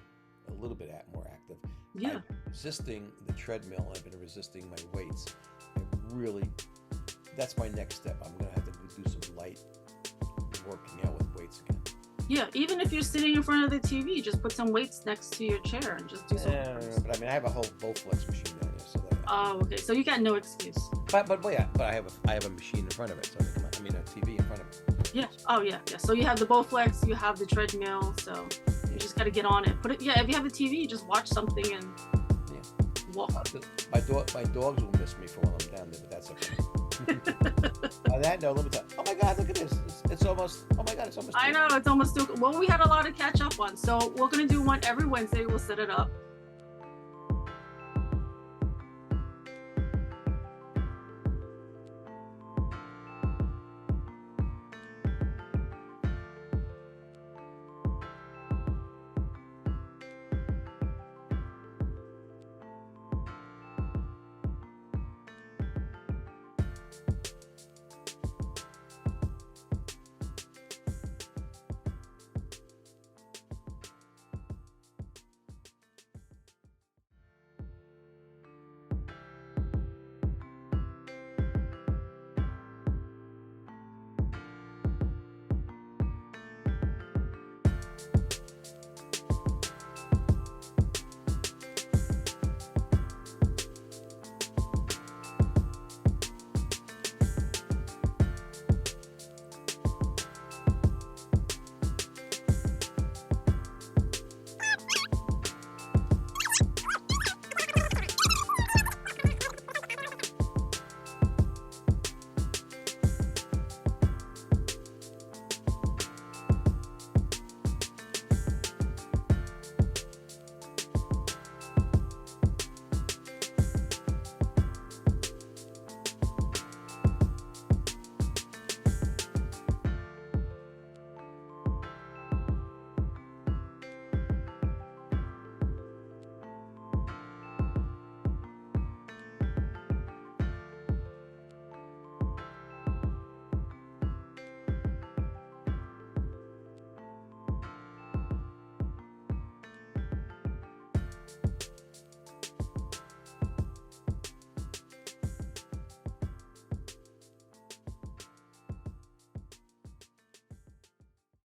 a little bit more active. yeah. I've been resisting the treadmill. I've been resisting my weights. I really, that's my next step. I'm gonna have to do some light working out with weights again. Yeah, even if you're sitting in front of the TV, just put some weights next to your chair and just do some reps. But I mean, I have a whole Bowflex machine down here, so that. Oh, okay. So you got no excuse. But I have a machine in front of it, so I mean a TV in front of it. Yeah. Oh, yeah. Yeah. So you have the Bowflex, you have the treadmill. So you just got to get on it. Put it. Yeah. If you have the TV, just watch something and Yeah. walk. My dogs will miss me for when I'm down there, but that's okay. On that note, let me tell. Oh my God, look at this! It's almost. Oh my God, it's almost. I know it's almost too. Well, we had a lot to catch up on, so we're gonna do one every Wednesday. We'll set it up.